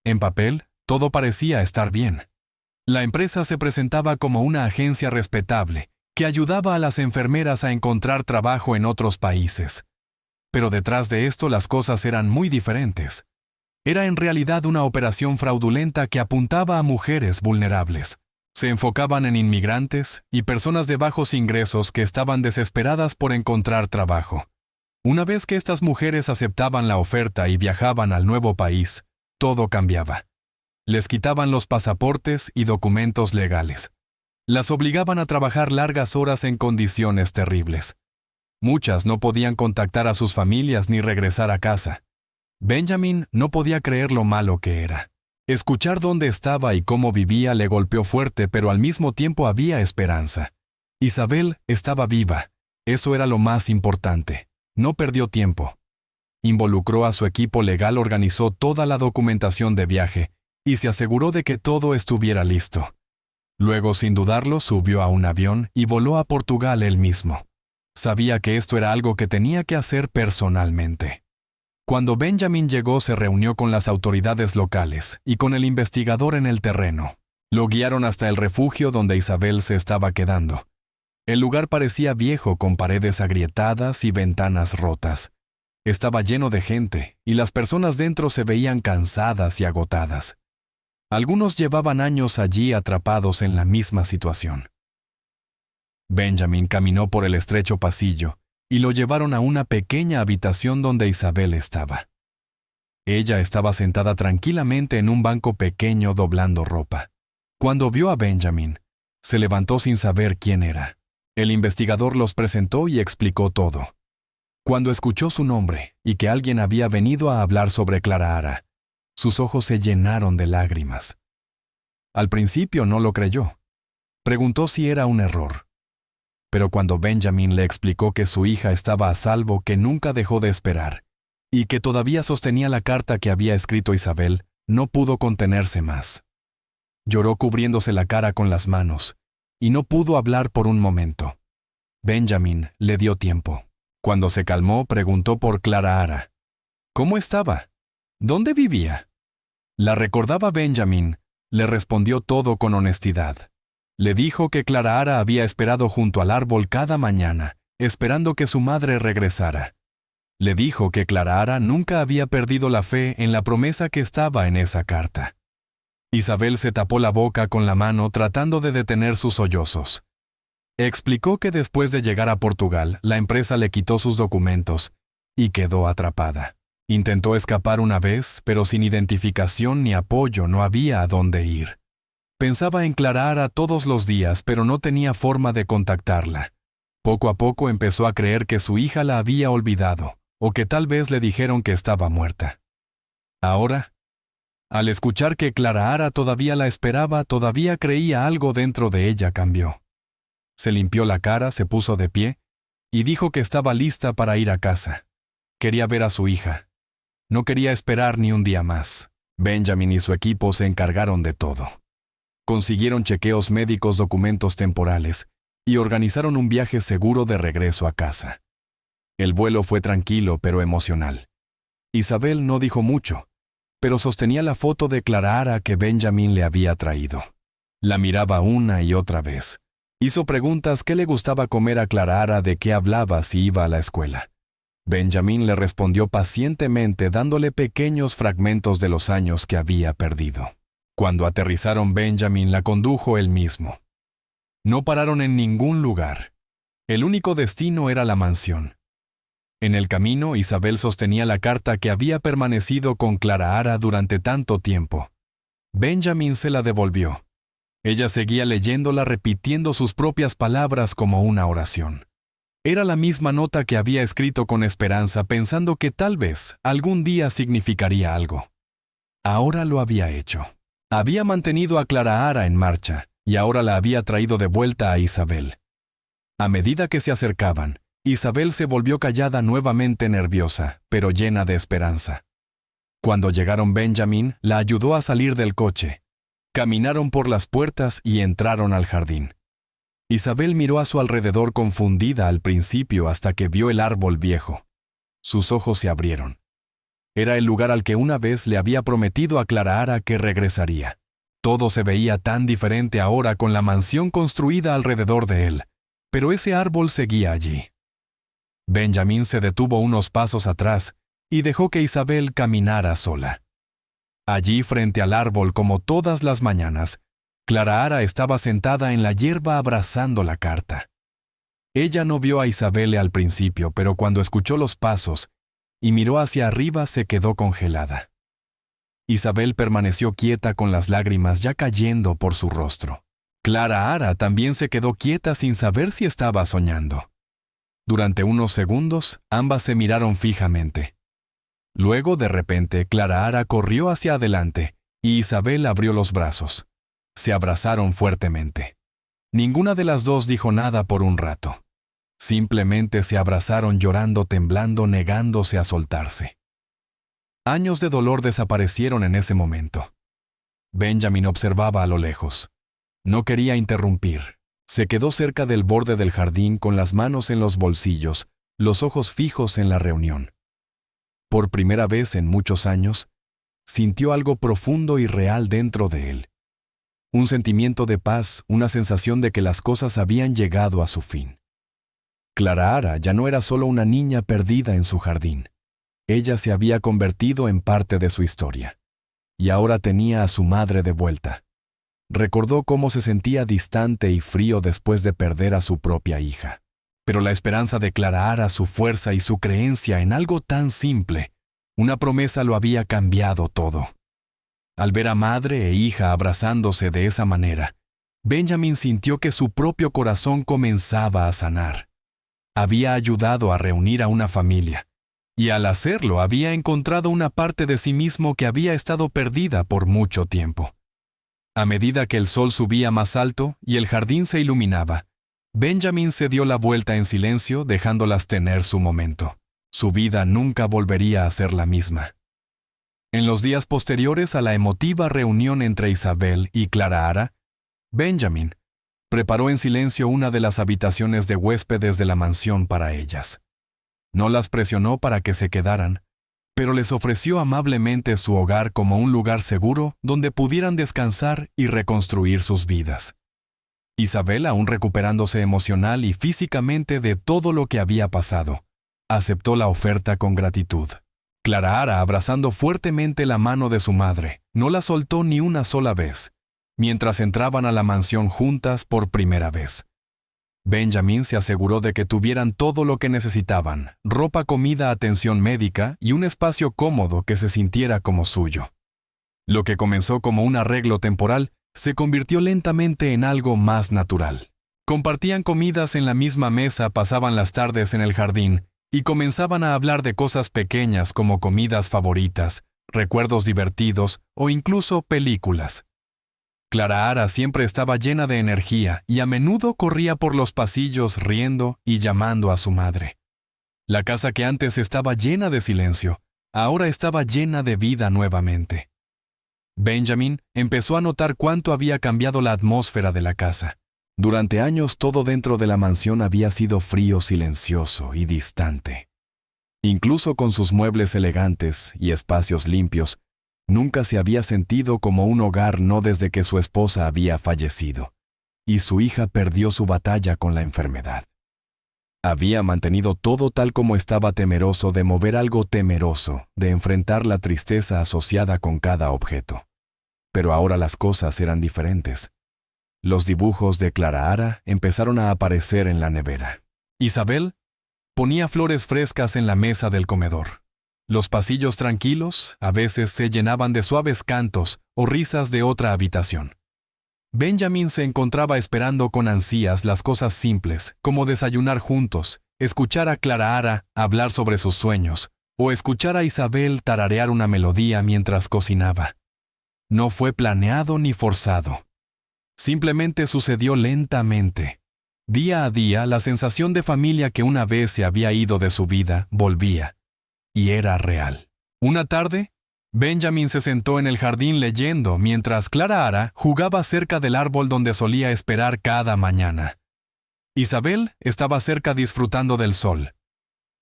En papel, todo parecía estar bien. La empresa se presentaba como una agencia respetable que ayudaba a las enfermeras a encontrar trabajo en otros países. Pero detrás de esto las cosas eran muy diferentes. Era en realidad una operación fraudulenta que apuntaba a mujeres vulnerables. Se enfocaban en inmigrantes y personas de bajos ingresos que estaban desesperadas por encontrar trabajo. Una vez que estas mujeres aceptaban la oferta y viajaban al nuevo país, todo cambiaba. Les quitaban los pasaportes y documentos legales. Las obligaban a trabajar largas horas en condiciones terribles. Muchas no podían contactar a sus familias ni regresar a casa. Benjamin no podía creer lo malo que era. Escuchar dónde estaba y cómo vivía le golpeó fuerte, pero al mismo tiempo había esperanza. Isabel estaba viva. Eso era lo más importante. No perdió tiempo. Involucró a su equipo legal, organizó toda la documentación de viaje y se aseguró de que todo estuviera listo. Luego, sin dudarlo, subió a un avión y voló a Portugal él mismo. Sabía que esto era algo que tenía que hacer personalmente. Cuando Benjamin llegó, se reunió con las autoridades locales y con el investigador en el terreno. Lo guiaron hasta el refugio donde Isabel se estaba quedando. El lugar parecía viejo, con paredes agrietadas y ventanas rotas. Estaba lleno de gente, y las personas dentro se veían cansadas y agotadas. Algunos llevaban años allí atrapados en la misma situación. Benjamin caminó por el estrecho pasillo, y lo llevaron a una pequeña habitación donde Isabel estaba. Ella estaba sentada tranquilamente en un banco pequeño doblando ropa. Cuando vio a Benjamin, se levantó sin saber quién era. El investigador los presentó y explicó todo. Cuando escuchó su nombre y que alguien había venido a hablar sobre Clara Ara, sus ojos se llenaron de lágrimas. Al principio no lo creyó. Preguntó si era un error. Pero cuando Benjamin le explicó que su hija estaba a salvo, que nunca dejó de esperar, y que todavía sostenía la carta que había escrito Isabel, no pudo contenerse más. Lloró cubriéndose la cara con las manos, y no pudo hablar por un momento. Benjamin le dio tiempo. Cuando se calmó, preguntó por Clara Ara. ¿Cómo estaba? ¿Dónde vivía? ¿La recordaba Benjamin? Le respondió todo con honestidad. Le dijo que Clara Ara había esperado junto al árbol cada mañana, esperando que su madre regresara. Le dijo que Clara Ara nunca había perdido la fe en la promesa que estaba en esa carta. Isabel se tapó la boca con la mano tratando de detener sus sollozos. Explicó que después de llegar a Portugal, la empresa le quitó sus documentos y quedó atrapada. Intentó escapar una vez, pero sin identificación ni apoyo no había a dónde ir. Pensaba en Clara Ara todos los días, pero no tenía forma de contactarla. Poco a poco empezó a creer que su hija la había olvidado, o que tal vez le dijeron que estaba muerta. Ahora, al escuchar que Clara Ara todavía la esperaba, todavía creía algo dentro de ella cambió. Se limpió la cara, se puso de pie, y dijo que estaba lista para ir a casa. Quería ver a su hija. No quería esperar ni un día más. Benjamin y su equipo se encargaron de todo. Consiguieron chequeos médicos, documentos temporales, y organizaron un viaje seguro de regreso a casa. El vuelo fue tranquilo pero emocional. Isabel no dijo mucho, pero sostenía la foto de Clara Ara que Benjamin le había traído. La miraba una y otra vez. Hizo preguntas: ¿qué le gustaba comer a Clara Ara? ¿De qué hablaba si iba a la escuela? Benjamin le respondió pacientemente, dándole pequeños fragmentos de los años que había perdido. Cuando aterrizaron, Benjamin la condujo él mismo. No pararon en ningún lugar. El único destino era la mansión. En el camino, Isabel sostenía la carta que había permanecido con Clara Ara durante tanto tiempo. Benjamin se la devolvió. Ella seguía leyéndola, repitiendo sus propias palabras como una oración. Era la misma nota que había escrito con esperanza, pensando que tal vez algún día significaría algo. Ahora lo había hecho. Había mantenido a Clara Ara en marcha, y ahora la había traído de vuelta a Isabel. A medida que se acercaban, Isabel se volvió callada, nuevamente nerviosa, pero llena de esperanza. Cuando llegaron, Benjamin la ayudó a salir del coche. Caminaron por las puertas y entraron al jardín. Isabel miró a su alrededor confundida al principio hasta que vio el árbol viejo. Sus ojos se abrieron. Era el lugar al que una vez le había prometido a Clara Ara que regresaría. Todo se veía tan diferente ahora con la mansión construida alrededor de él, pero ese árbol seguía allí. Benjamin se detuvo unos pasos atrás y dejó que Isabel caminara sola. Allí, frente al árbol, como todas las mañanas, Clara Ara estaba sentada en la hierba abrazando la carta. Ella no vio a Isabel al principio, pero cuando escuchó los pasos y miró hacia arriba, se quedó congelada. Isabel permaneció quieta con las lágrimas ya cayendo por su rostro. Clara Ara también se quedó quieta sin saber si estaba soñando. Durante unos segundos, ambas se miraron fijamente. Luego, de repente, Clara Ara corrió hacia adelante y Isabel abrió los brazos. Se abrazaron fuertemente. Ninguna de las dos dijo nada por un rato. Simplemente se abrazaron llorando, temblando, negándose a soltarse. Años de dolor desaparecieron en ese momento. Benjamin observaba a lo lejos. No quería interrumpir. Se quedó cerca del borde del jardín con las manos en los bolsillos, los ojos fijos en la reunión. Por primera vez en muchos años, sintió algo profundo y real dentro de él. Un sentimiento de paz, una sensación de que las cosas habían llegado a su fin. Clara ya no era solo una niña perdida en su jardín. Ella se había convertido en parte de su historia. Y ahora tenía a su madre de vuelta. Recordó cómo se sentía distante y frío después de perder a su propia hija. Pero la esperanza de Clara, su fuerza y su creencia en algo tan simple, una promesa, lo había cambiado todo. Al ver a madre e hija abrazándose de esa manera, Benjamin sintió que su propio corazón comenzaba a sanar. Había ayudado a reunir a una familia, y al hacerlo había encontrado una parte de sí mismo que había estado perdida por mucho tiempo. A medida que el sol subía más alto y el jardín se iluminaba, Benjamin se dio la vuelta en silencio, dejándolas tener su momento. Su vida nunca volvería a ser la misma. En los días posteriores a la emotiva reunión entre Isabel y Clara, Benjamin preparó en silencio una de las habitaciones de huéspedes de la mansión para ellas. No las presionó para que se quedaran, pero les ofreció amablemente su hogar como un lugar seguro donde pudieran descansar y reconstruir sus vidas. Isabel, aún recuperándose emocional y físicamente de todo lo que había pasado, aceptó la oferta con gratitud. Clara, abrazando fuertemente la mano de su madre, no la soltó ni una sola vez, mientras entraban a la mansión juntas por primera vez. Benjamin se aseguró de que tuvieran todo lo que necesitaban: ropa, comida, atención médica y un espacio cómodo que se sintiera como suyo. Lo que comenzó como un arreglo temporal se convirtió lentamente en algo más natural. Compartían comidas en la misma mesa, pasaban las tardes en el jardín y comenzaban a hablar de cosas pequeñas como comidas favoritas, recuerdos divertidos o incluso películas. Clara siempre estaba llena de energía y a menudo corría por los pasillos riendo y llamando a su madre. La casa, que antes estaba llena de silencio, ahora estaba llena de vida nuevamente. Benjamin empezó a notar cuánto había cambiado la atmósfera de la casa. Durante años todo dentro de la mansión había sido frío, silencioso y distante. Incluso con sus muebles elegantes y espacios limpios, nunca se había sentido como un hogar, no desde que su esposa había fallecido y su hija perdió su batalla con la enfermedad. Había mantenido todo tal como estaba, temeroso de mover algo, temeroso de enfrentar la tristeza asociada con cada objeto. Pero ahora las cosas eran diferentes. Los dibujos de Clara empezaron a aparecer en la nevera. Isabel ponía flores frescas en la mesa del comedor. Los pasillos tranquilos a veces se llenaban de suaves cantos o risas de otra habitación. Benjamin se encontraba esperando con ansias las cosas simples, como desayunar juntos, escuchar a Clara hablar sobre sus sueños, o escuchar a Isabel tararear una melodía mientras cocinaba. No fue planeado ni forzado. Simplemente sucedió lentamente. Día a día, la sensación de familia que una vez se había ido de su vida volvía, y era real. Una tarde, Benjamin se sentó en el jardín leyendo mientras Clara jugaba cerca del árbol donde solía esperar cada mañana. Isabel estaba cerca disfrutando del sol.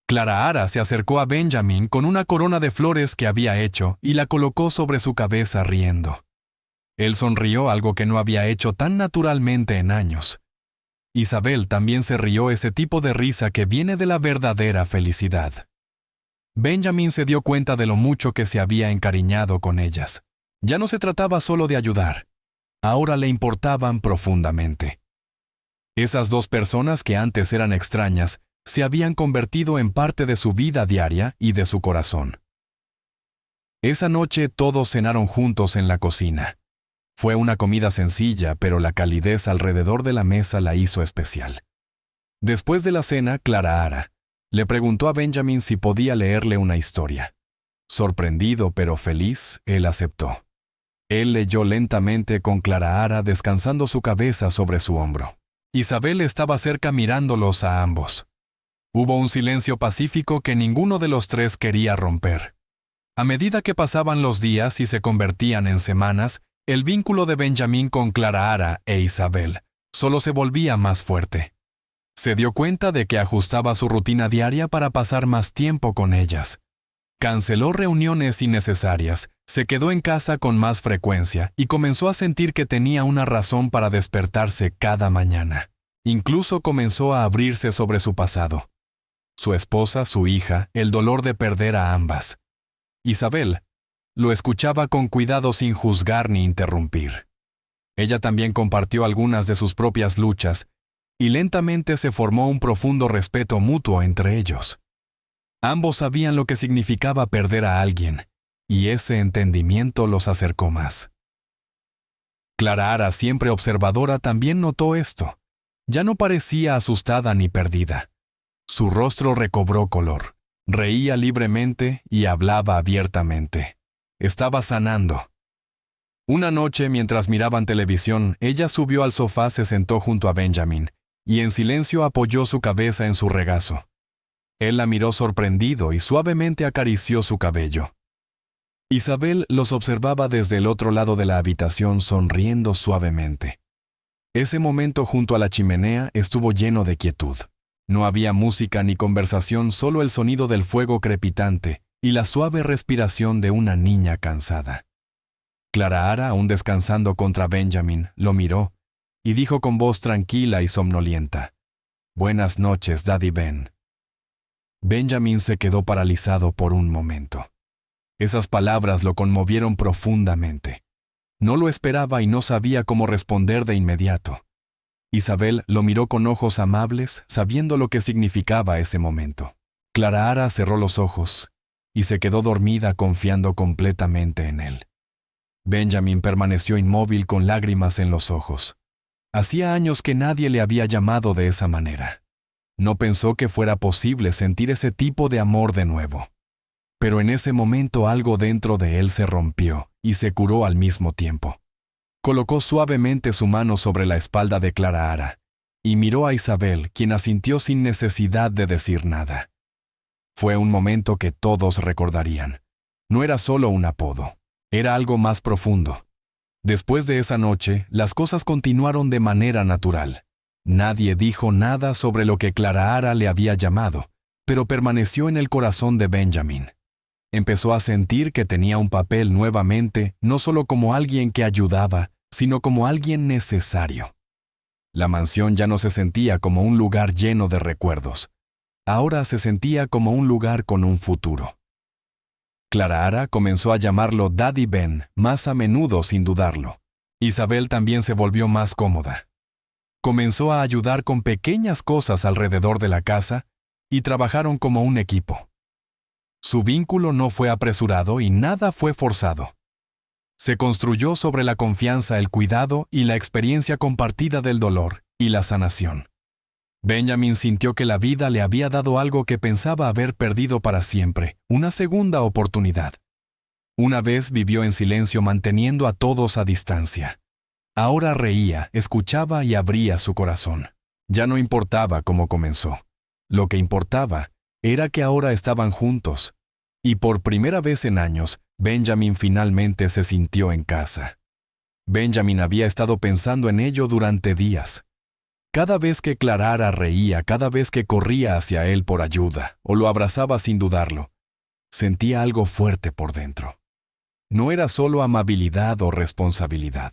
Clara se acercó a Benjamin con una corona de flores que había hecho y la colocó sobre su cabeza riendo. Él sonrió, algo que no había hecho tan naturalmente en años. Isabel también se rió, ese tipo de risa que viene de la verdadera felicidad. Benjamin se dio cuenta de lo mucho que se había encariñado con ellas. Ya no se trataba solo de ayudar. Ahora le importaban profundamente. Esas dos personas que antes eran extrañas se habían convertido en parte de su vida diaria y de su corazón. Esa noche todos cenaron juntos en la cocina. Fue una comida sencilla, pero la calidez alrededor de la mesa la hizo especial. Después de la cena, Clara le preguntó a Benjamin si podía leerle una historia. Sorprendido pero feliz, él aceptó. Él leyó lentamente con Clara descansando su cabeza sobre su hombro. Isabel estaba cerca mirándolos a ambos. Hubo un silencio pacífico que ninguno de los tres quería romper. A medida que pasaban los días y se convertían en semanas, el vínculo de Benjamin con Clara e Isabel solo se volvía más fuerte. Se dio cuenta de que ajustaba su rutina diaria para pasar más tiempo con ellas. Canceló reuniones innecesarias, se quedó en casa con más frecuencia y comenzó a sentir que tenía una razón para despertarse cada mañana. Incluso comenzó a abrirse sobre su pasado. Su esposa, su hija, el dolor de perder a ambas. Isabel lo escuchaba con cuidado sin juzgar ni interrumpir. Ella también compartió algunas de sus propias luchas y lentamente se formó un profundo respeto mutuo entre ellos. Ambos sabían lo que significaba perder a alguien, y ese entendimiento los acercó más. Clara Ara, siempre observadora, también notó esto. Ya no parecía asustada ni perdida. Su rostro recobró color, reía libremente y hablaba abiertamente. Estaba sanando. Una noche, mientras miraban televisión, ella subió al sofá, se sentó junto a Benjamin, y en silencio apoyó su cabeza en su regazo. Él la miró sorprendido y suavemente acarició su cabello. Isabel los observaba desde el otro lado de la habitación, sonriendo suavemente. Ese momento junto a la chimenea estuvo lleno de quietud. No había música ni conversación, solo el sonido del fuego crepitante y la suave respiración de una niña cansada. Clara Ara, aún descansando contra Benjamin, lo miró y dijo con voz tranquila y somnolienta: «Buenas noches, Daddy Ben». Benjamin se quedó paralizado por un momento. Esas palabras lo conmovieron profundamente. No lo esperaba y no sabía cómo responder de inmediato. Isabel lo miró con ojos amables, sabiendo lo que significaba ese momento. Clara Ara cerró los ojos y se quedó dormida, confiando completamente en él. Benjamin permaneció inmóvil con lágrimas en los ojos. Hacía años que nadie le había llamado de esa manera. No pensó que fuera posible sentir ese tipo de amor de nuevo. Pero en ese momento algo dentro de él se rompió y se curó al mismo tiempo. Colocó suavemente su mano sobre la espalda de Clara Ara y miró a Isabel, quien asintió sin necesidad de decir nada. Fue un momento que todos recordarían. No era solo un apodo, era algo más profundo. Después de esa noche, las cosas continuaron de manera natural. Nadie dijo nada sobre lo que Clara Ara le había llamado, pero permaneció en el corazón de Benjamin. Empezó a sentir que tenía un papel nuevamente, no solo como alguien que ayudaba, sino como alguien necesario. La mansión ya no se sentía como un lugar lleno de recuerdos. Ahora se sentía como un lugar con un futuro. Clara Ara comenzó a llamarlo Daddy Ben más a menudo, sin dudarlo. Isabel también se volvió más cómoda. Comenzó a ayudar con pequeñas cosas alrededor de la casa y trabajaron como un equipo. Su vínculo no fue apresurado y nada fue forzado. Se construyó sobre la confianza, el cuidado y la experiencia compartida del dolor y la sanación. Benjamin sintió que la vida le había dado algo que pensaba haber perdido para siempre, una segunda oportunidad. Una vez vivió en silencio, manteniendo a todos a distancia. Ahora reía, escuchaba y abría su corazón. Ya no importaba cómo comenzó. Lo que importaba era que ahora estaban juntos. Y por primera vez en años, Benjamin finalmente se sintió en casa. Benjamin había estado pensando en ello durante días. Cada vez que Clara Ara reía, cada vez que corría hacia él por ayuda, o lo abrazaba sin dudarlo, sentía algo fuerte por dentro. No era solo amabilidad o responsabilidad.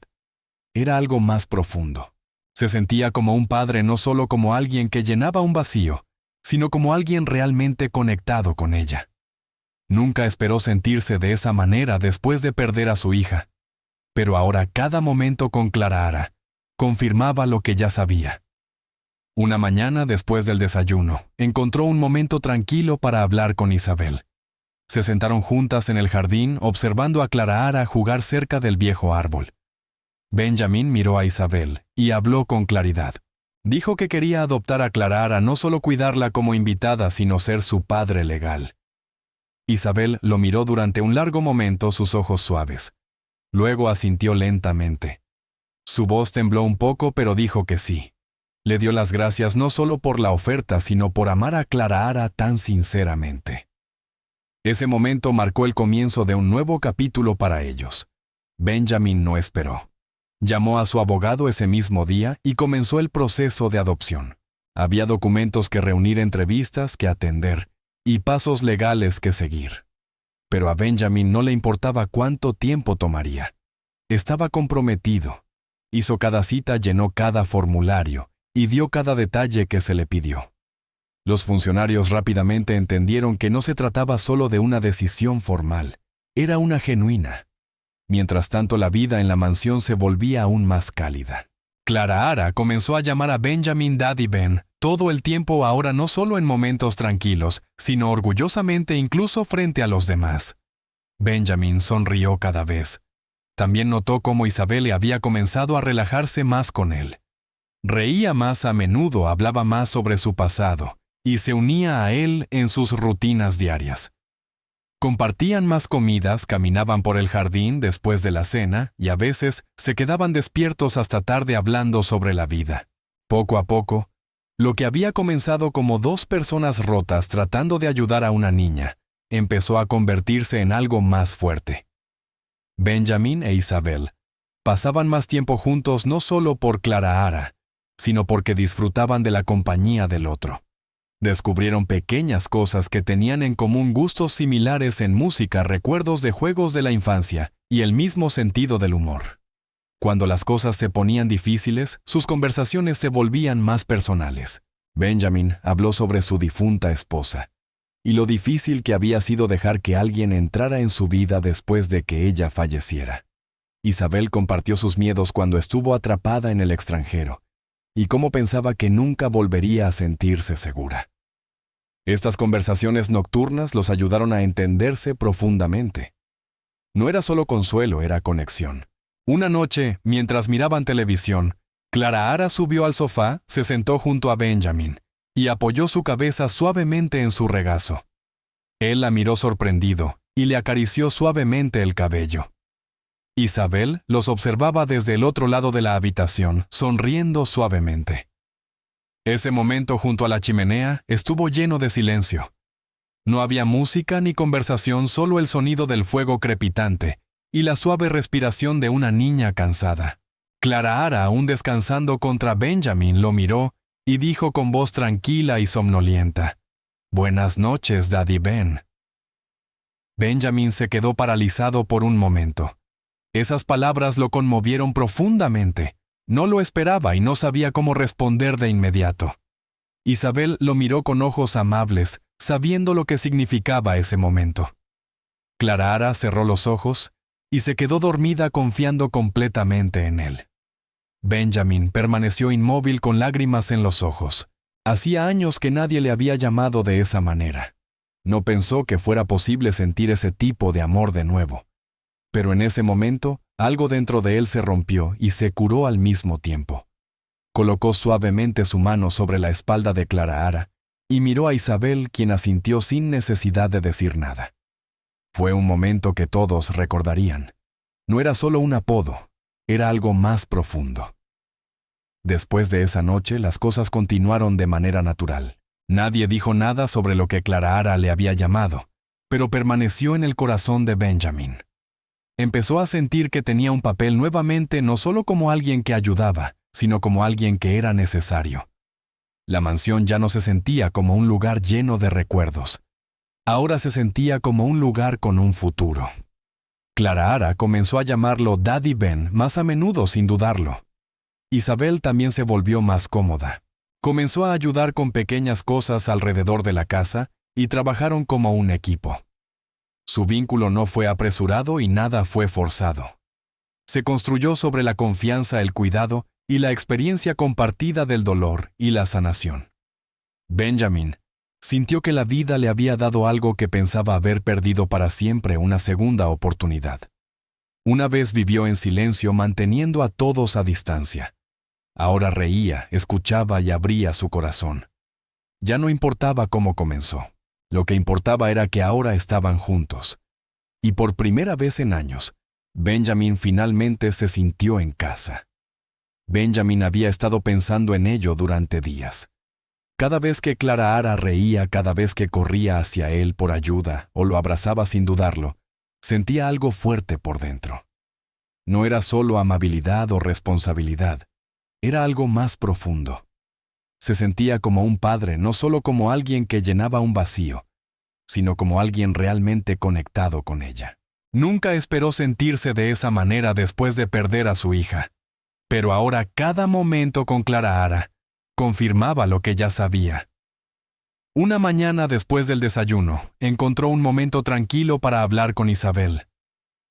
Era algo más profundo. Se sentía como un padre, no solo como alguien que llenaba un vacío, sino como alguien realmente conectado con ella. Nunca esperó sentirse de esa manera después de perder a su hija. Pero ahora cada momento con Clara Ara confirmaba lo que ya sabía. Una mañana, después del desayuno, encontró un momento tranquilo para hablar con Isabel. Se sentaron juntas en el jardín, observando a Clara Ara jugar cerca del viejo árbol. Benjamin miró a Isabel y habló con claridad. Dijo que quería adoptar a Clara Ara, no solo cuidarla como invitada, sino ser su padre legal. Isabel lo miró durante un largo momento, sus ojos suaves. Luego asintió lentamente. Su voz tembló un poco, pero dijo que sí. Le dio las gracias no solo por la oferta, sino por amar a Clara Ara tan sinceramente. Ese momento marcó el comienzo de un nuevo capítulo para ellos. Benjamin no esperó. Llamó a su abogado ese mismo día y comenzó el proceso de adopción. Había documentos que reunir, entrevistas que atender y pasos legales que seguir. Pero a Benjamin no le importaba cuánto tiempo tomaría. Estaba comprometido. Hizo cada cita, llenó cada formulario y dio cada detalle que se le pidió. Los funcionarios rápidamente entendieron que no se trataba solo de una decisión formal, era una genuina. Mientras tanto, la vida en la mansión se volvía aún más cálida. Clara Ara comenzó a llamar a Benjamin Daddy Ben todo el tiempo, ahora no solo en momentos tranquilos, sino orgullosamente incluso frente a los demás. Benjamin sonrió cada vez. También notó cómo Isabel había comenzado a relajarse más con él. Reía más a menudo, hablaba más sobre su pasado y se unía a él en sus rutinas diarias. Compartían más comidas, caminaban por el jardín después de la cena y a veces se quedaban despiertos hasta tarde hablando sobre la vida. Poco a poco, lo que había comenzado como dos personas rotas tratando de ayudar a una niña, empezó a convertirse en algo más fuerte. Benjamin e Isabel pasaban más tiempo juntos no solo por Clara Ara, sino porque disfrutaban de la compañía del otro. Descubrieron pequeñas cosas que tenían en común, gustos similares en música, recuerdos de juegos de la infancia y el mismo sentido del humor. Cuando las cosas se ponían difíciles, sus conversaciones se volvían más personales. Benjamin habló sobre su difunta esposa y lo difícil que había sido dejar que alguien entrara en su vida después de que ella falleciera. Isabel compartió sus miedos cuando estuvo atrapada en el extranjero y cómo pensaba que nunca volvería a sentirse segura. Estas conversaciones nocturnas los ayudaron a entenderse profundamente. No era solo consuelo, era conexión. Una noche, mientras miraban televisión, Clara Ara subió al sofá, se sentó junto a Benjamin y apoyó su cabeza suavemente en su regazo. Él la miró sorprendido y le acarició suavemente el cabello. Isabel los observaba desde el otro lado de la habitación, sonriendo suavemente. Ese momento junto a la chimenea estuvo lleno de silencio. No había música ni conversación, solo el sonido del fuego crepitante y la suave respiración de una niña cansada. Clara Ara, aún descansando contra Benjamin, lo miró y dijo con voz tranquila y somnolienta: «Buenas noches, Daddy Ben». Benjamin se quedó paralizado por un momento. Esas palabras lo conmovieron profundamente. No lo esperaba y no sabía cómo responder de inmediato. Isabel lo miró con ojos amables, sabiendo lo que significaba ese momento. Clara Ara cerró los ojos y se quedó dormida confiando completamente en él. Benjamin permaneció inmóvil con lágrimas en los ojos. Hacía años que nadie le había llamado de esa manera. No pensó que fuera posible sentir ese tipo de amor de nuevo. Pero en ese momento, algo dentro de él se rompió y se curó al mismo tiempo. Colocó suavemente su mano sobre la espalda de Clara Ara y miró a Isabel, quien asintió sin necesidad de decir nada. Fue un momento que todos recordarían. No era solo un apodo, era algo más profundo. Después de esa noche, las cosas continuaron de manera natural. Nadie dijo nada sobre lo que Clara Ara le había llamado, pero permaneció en el corazón de Benjamin. Empezó a sentir que tenía un papel nuevamente, no solo como alguien que ayudaba, sino como alguien que era necesario. La mansión ya no se sentía como un lugar lleno de recuerdos. Ahora se sentía como un lugar con un futuro. Clara Ara comenzó a llamarlo Daddy Ben más a menudo, sin dudarlo. Isabel también se volvió más cómoda. Comenzó a ayudar con pequeñas cosas alrededor de la casa y trabajaron como un equipo. Su vínculo no fue apresurado y nada fue forzado. Se construyó sobre la confianza, el cuidado y la experiencia compartida del dolor y la sanación. Benjamin sintió que la vida le había dado algo que pensaba haber perdido para siempre: una segunda oportunidad. Una vez vivió en silencio, manteniendo a todos a distancia. Ahora reía, escuchaba y abría su corazón. Ya no importaba cómo comenzó. Lo que importaba era que ahora estaban juntos. Y por primera vez en años, Benjamin finalmente se sintió en casa. Benjamin había estado pensando en ello durante días. Cada vez que Clara Ara reía, cada vez que corría hacia él por ayuda o lo abrazaba sin dudarlo, sentía algo fuerte por dentro. No era solo amabilidad o responsabilidad, era algo más profundo. Se sentía como un padre, no solo como alguien que llenaba un vacío, sino como alguien realmente conectado con ella. Nunca esperó sentirse de esa manera después de perder a su hija, pero ahora cada momento con Clara confirmaba lo que ya sabía. Una mañana después del desayuno, encontró un momento tranquilo para hablar con Isabel.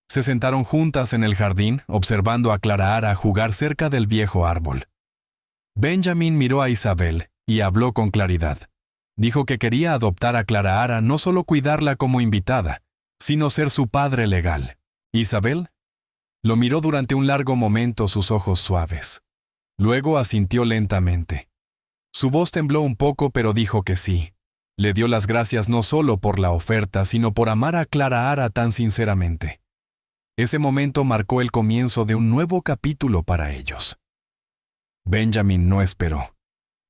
Se sentaron juntas en el jardín, observando a Clara jugar cerca del viejo árbol. Benjamin miró a Isabel y habló con claridad. Dijo que quería adoptar a Clara no solo cuidarla como invitada, sino ser su padre legal. ¿Isabel? Lo miró durante un largo momento, sus ojos suaves. Luego asintió lentamente. Su voz tembló un poco, pero dijo que sí. Le dio las gracias no solo por la oferta, sino por amar a Clara tan sinceramente. Ese momento marcó el comienzo de un nuevo capítulo para ellos. Benjamin no esperó.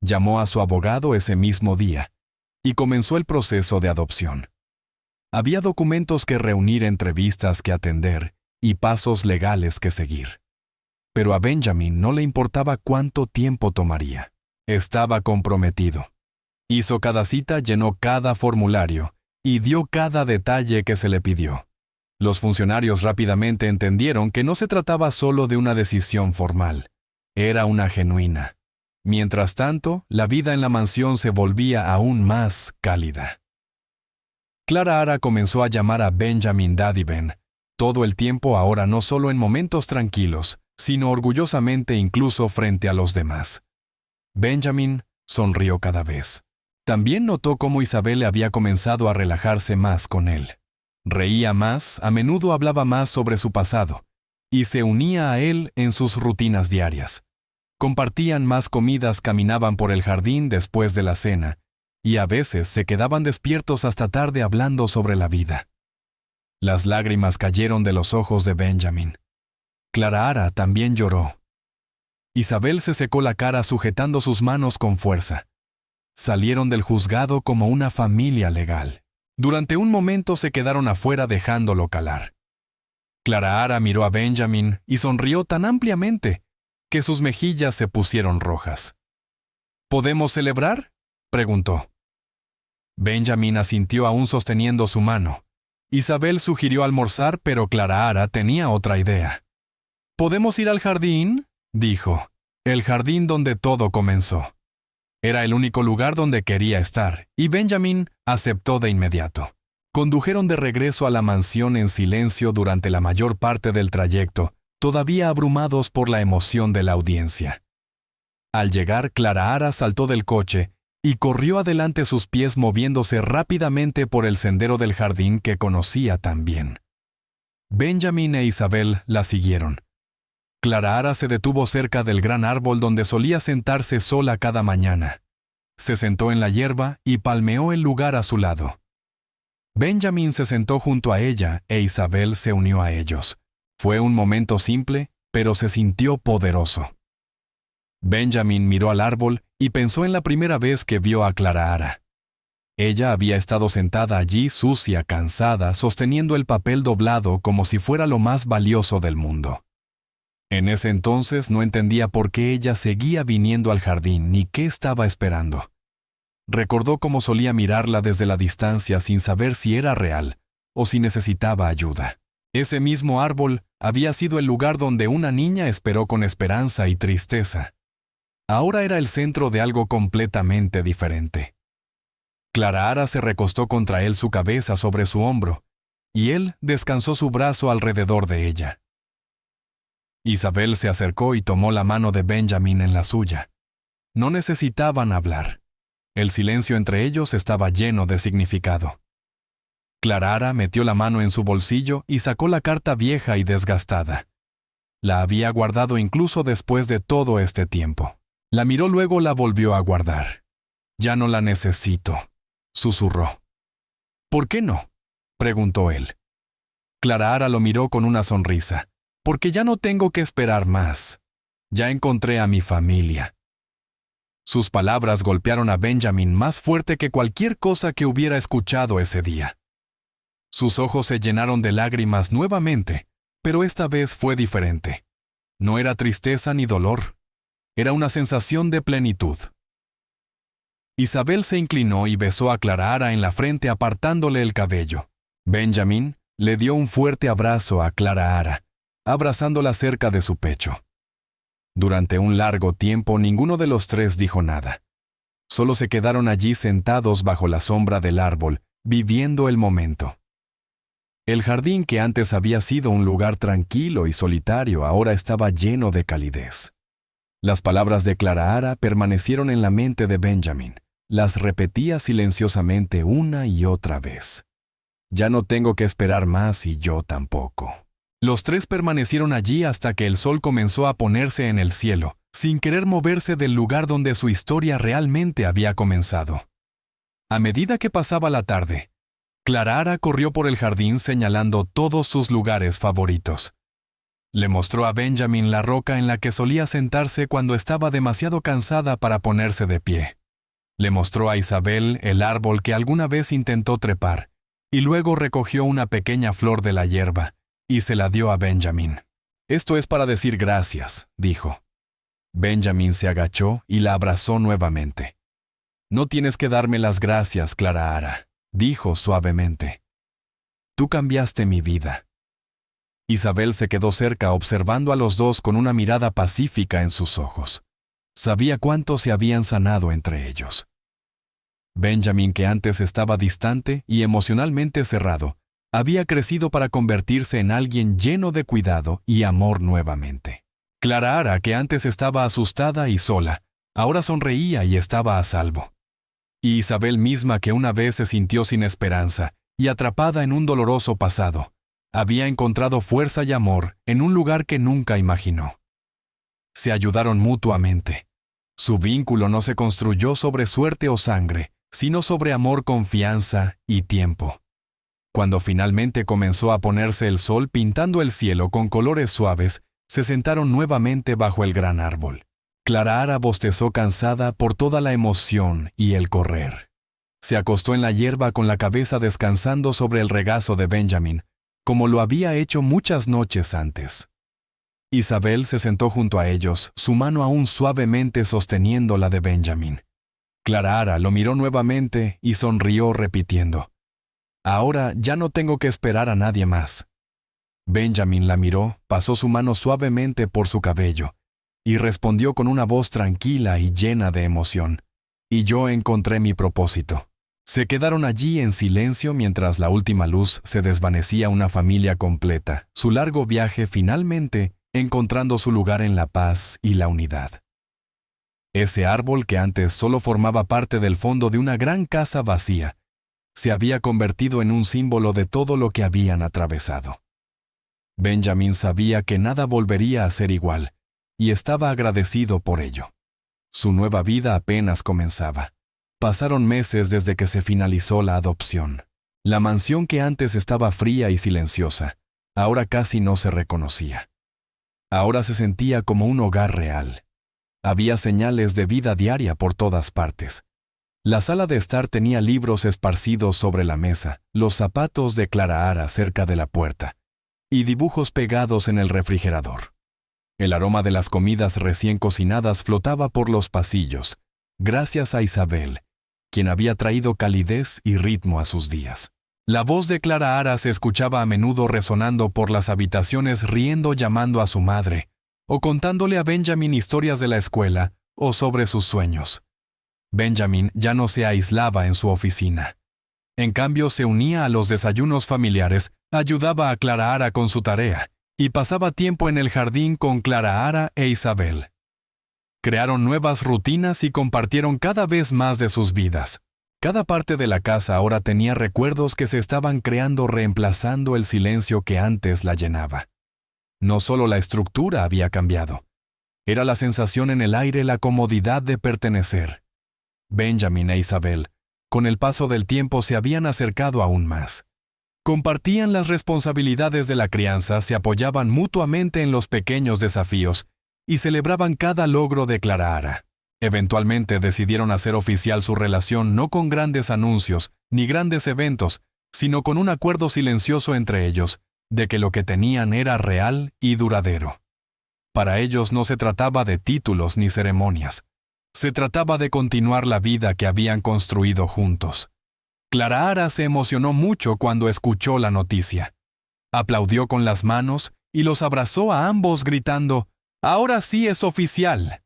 Llamó a su abogado ese mismo día y comenzó el proceso de adopción. Había documentos que reunir, entrevistas que atender y pasos legales que seguir. Pero a Benjamin no le importaba cuánto tiempo tomaría. Estaba comprometido. Hizo cada cita, llenó cada formulario y dio cada detalle que se le pidió. Los funcionarios rápidamente entendieron que no se trataba solo de una decisión formal, era una genuina. Mientras tanto, la vida en la mansión se volvía aún más cálida. Clara comenzó a llamar a Benjamin Daddy Ben, todo el tiempo, ahora no solo en momentos tranquilos, sino orgullosamente incluso frente a los demás. Benjamin sonrió cada vez. También notó cómo Isabel había comenzado a relajarse más con él. Reía más, a menudo hablaba más sobre su pasado, y se unía a él en sus rutinas diarias. Compartían más comidas, caminaban por el jardín después de la cena, y a veces se quedaban despiertos hasta tarde hablando sobre la vida. Las lágrimas cayeron de los ojos de Benjamin. Clara también lloró. Isabel se secó la cara sujetando sus manos con fuerza. Salieron del juzgado como una familia legal. Durante un momento se quedaron afuera dejándolo calar. Clara miró a Benjamin y sonrió tan ampliamente que sus mejillas se pusieron rojas. ¿Podemos celebrar?, preguntó. Benjamin asintió aún sosteniendo su mano. Isabel sugirió almorzar, pero Clara tenía otra idea. ¿Podemos ir al jardín?, dijo. El jardín donde todo comenzó. Era el único lugar donde quería estar, y Benjamin aceptó de inmediato. Condujeron de regreso a la mansión en silencio durante la mayor parte del trayecto, todavía abrumados por la emoción de la audiencia. Al llegar, Clara saltó del coche y corrió adelante, sus pies moviéndose rápidamente por el sendero del jardín que conocía tan bien. Benjamin e Isabel la siguieron. Clara se detuvo cerca del gran árbol donde solía sentarse sola cada mañana. Se sentó en la hierba y palmeó el lugar a su lado. Benjamin se sentó junto a ella e Isabel se unió a ellos. Fue un momento simple, pero se sintió poderoso. Benjamin miró al árbol y pensó en la primera vez que vio a Clara. Ella había estado sentada allí, sucia, cansada, sosteniendo el papel doblado como si fuera lo más valioso del mundo. En ese entonces no entendía por qué ella seguía viniendo al jardín ni qué estaba esperando. Recordó cómo solía mirarla desde la distancia sin saber si era real o si necesitaba ayuda. Ese mismo árbol había sido el lugar donde una niña esperó con esperanza y tristeza. Ahora era el centro de algo completamente diferente. Clara se recostó contra él, su cabeza sobre su hombro, y él descansó su brazo alrededor de ella. Isabel se acercó y tomó la mano de Benjamin en la suya. No necesitaban hablar. El silencio entre ellos estaba lleno de significado. Clara metió la mano en su bolsillo y sacó la carta vieja y desgastada. La había guardado incluso después de todo este tiempo. La miró, luego la volvió a guardar. «Ya no la necesito», susurró. «¿Por qué no?», preguntó él. Clara lo miró con una sonrisa. «Porque ya no tengo que esperar más. Ya encontré a mi familia». Sus palabras golpearon a Benjamin más fuerte que cualquier cosa que hubiera escuchado ese día. Sus ojos se llenaron de lágrimas nuevamente, Pero esta vez fue diferente. No era tristeza ni dolor. Era una sensación de plenitud. Isabel se inclinó y besó a Clara en la frente apartándole el cabello. Benjamin le dio un fuerte abrazo a Clara, abrazándola cerca de su pecho. Durante un largo tiempo ninguno de los tres dijo nada. Solo se quedaron allí sentados bajo la sombra del árbol, viviendo el momento. El jardín que antes había sido un lugar tranquilo y solitario ahora estaba lleno de calidez. Las palabras de Clara permanecieron en la mente de Benjamin. Las repetía silenciosamente una y otra vez. Ya no tengo que esperar más y yo tampoco. Los tres permanecieron allí hasta que el sol comenzó a ponerse en el cielo, sin querer moverse del lugar donde su historia realmente había comenzado. A medida que pasaba la tarde, Clara corrió por el jardín señalando todos sus lugares favoritos. Le mostró a Benjamin la roca en la que solía sentarse cuando estaba demasiado cansada para ponerse de pie. Le mostró a Isabel el árbol que alguna vez intentó trepar, y luego recogió una pequeña flor de la hierba y se la dio a Benjamin. «Esto es para decir gracias», dijo. Benjamin se agachó y la abrazó nuevamente. «No tienes que darme las gracias, Clara», dijo suavemente. «Tú cambiaste mi vida». Isabel se quedó cerca observando a los dos con una mirada pacífica en sus ojos. Sabía cuánto se habían sanado entre ellos. Benjamin, que antes estaba distante y emocionalmente cerrado, había crecido para convertirse en alguien lleno de cuidado y amor nuevamente. Clara, que antes estaba asustada y sola, ahora sonreía y estaba a salvo. Y Isabel misma, que una vez se sintió sin esperanza y atrapada en un doloroso pasado, había encontrado fuerza y amor en un lugar que nunca imaginó. Se ayudaron mutuamente. Su vínculo no se construyó sobre suerte o sangre, sino sobre amor, confianza y tiempo. Cuando finalmente comenzó a ponerse el sol pintando el cielo con colores suaves, se sentaron nuevamente bajo el gran árbol. Clara bostezó cansada por toda la emoción y el correr. Se acostó en la hierba con la cabeza descansando sobre el regazo de Benjamin, como lo había hecho muchas noches antes. Isabel se sentó junto a ellos, su mano aún suavemente sosteniendo la de Benjamin. Clara lo miró nuevamente y sonrió repitiendo: «Ahora ya no tengo que esperar a nadie más». Benjamin la miró, pasó su mano suavemente por su cabello y respondió con una voz tranquila y llena de emoción: «Y yo encontré mi propósito». Se quedaron allí en silencio mientras la última luz se desvanecía una familia completa, su largo viaje finalmente encontrando su lugar en la paz y la unidad. Ese árbol que antes solo formaba parte del fondo de una gran casa vacía, se había convertido en un símbolo de todo lo que habían atravesado. Benjamin sabía que nada volvería a ser igual, y estaba agradecido por ello. Su nueva vida apenas comenzaba. Pasaron meses desde que se finalizó la adopción. La mansión que antes estaba fría y silenciosa, ahora casi no se reconocía. Ahora se sentía como un hogar real. Había señales de vida diaria por todas partes. La sala de estar tenía libros esparcidos sobre la mesa, los zapatos de Clara cerca de la puerta, y dibujos pegados en el refrigerador. El aroma de las comidas recién cocinadas flotaba por los pasillos, gracias a Isabel, quien había traído calidez y ritmo a sus días. La voz de Clara se escuchaba a menudo resonando por las habitaciones, riendo, llamando a su madre, o contándole a Benjamin historias de la escuela o sobre sus sueños. Benjamin ya no se aislaba en su oficina. En cambio, se unía a los desayunos familiares, ayudaba a Clara con su tarea y pasaba tiempo en el jardín con Clara e Isabel. Crearon nuevas rutinas y compartieron cada vez más de sus vidas. Cada parte de la casa ahora tenía recuerdos que se estaban creando, reemplazando el silencio que antes la llenaba. No solo la estructura había cambiado. Era la sensación en el aire, la comodidad de pertenecer. Benjamin e Isabel, con el paso del tiempo, se habían acercado aún más. Compartían las responsabilidades de la crianza, se apoyaban mutuamente en los pequeños desafíos y celebraban cada logro de Clara. Eventualmente decidieron hacer oficial su relación no con grandes anuncios ni grandes eventos, sino con un acuerdo silencioso entre ellos, de que lo que tenían era real y duradero. Para ellos no se trataba de títulos ni ceremonias. Se trataba de continuar la vida que habían construido juntos. Clarahara se emocionó mucho cuando escuchó la noticia. Aplaudió con las manos y los abrazó a ambos gritando, «¡Ahora sí es oficial!».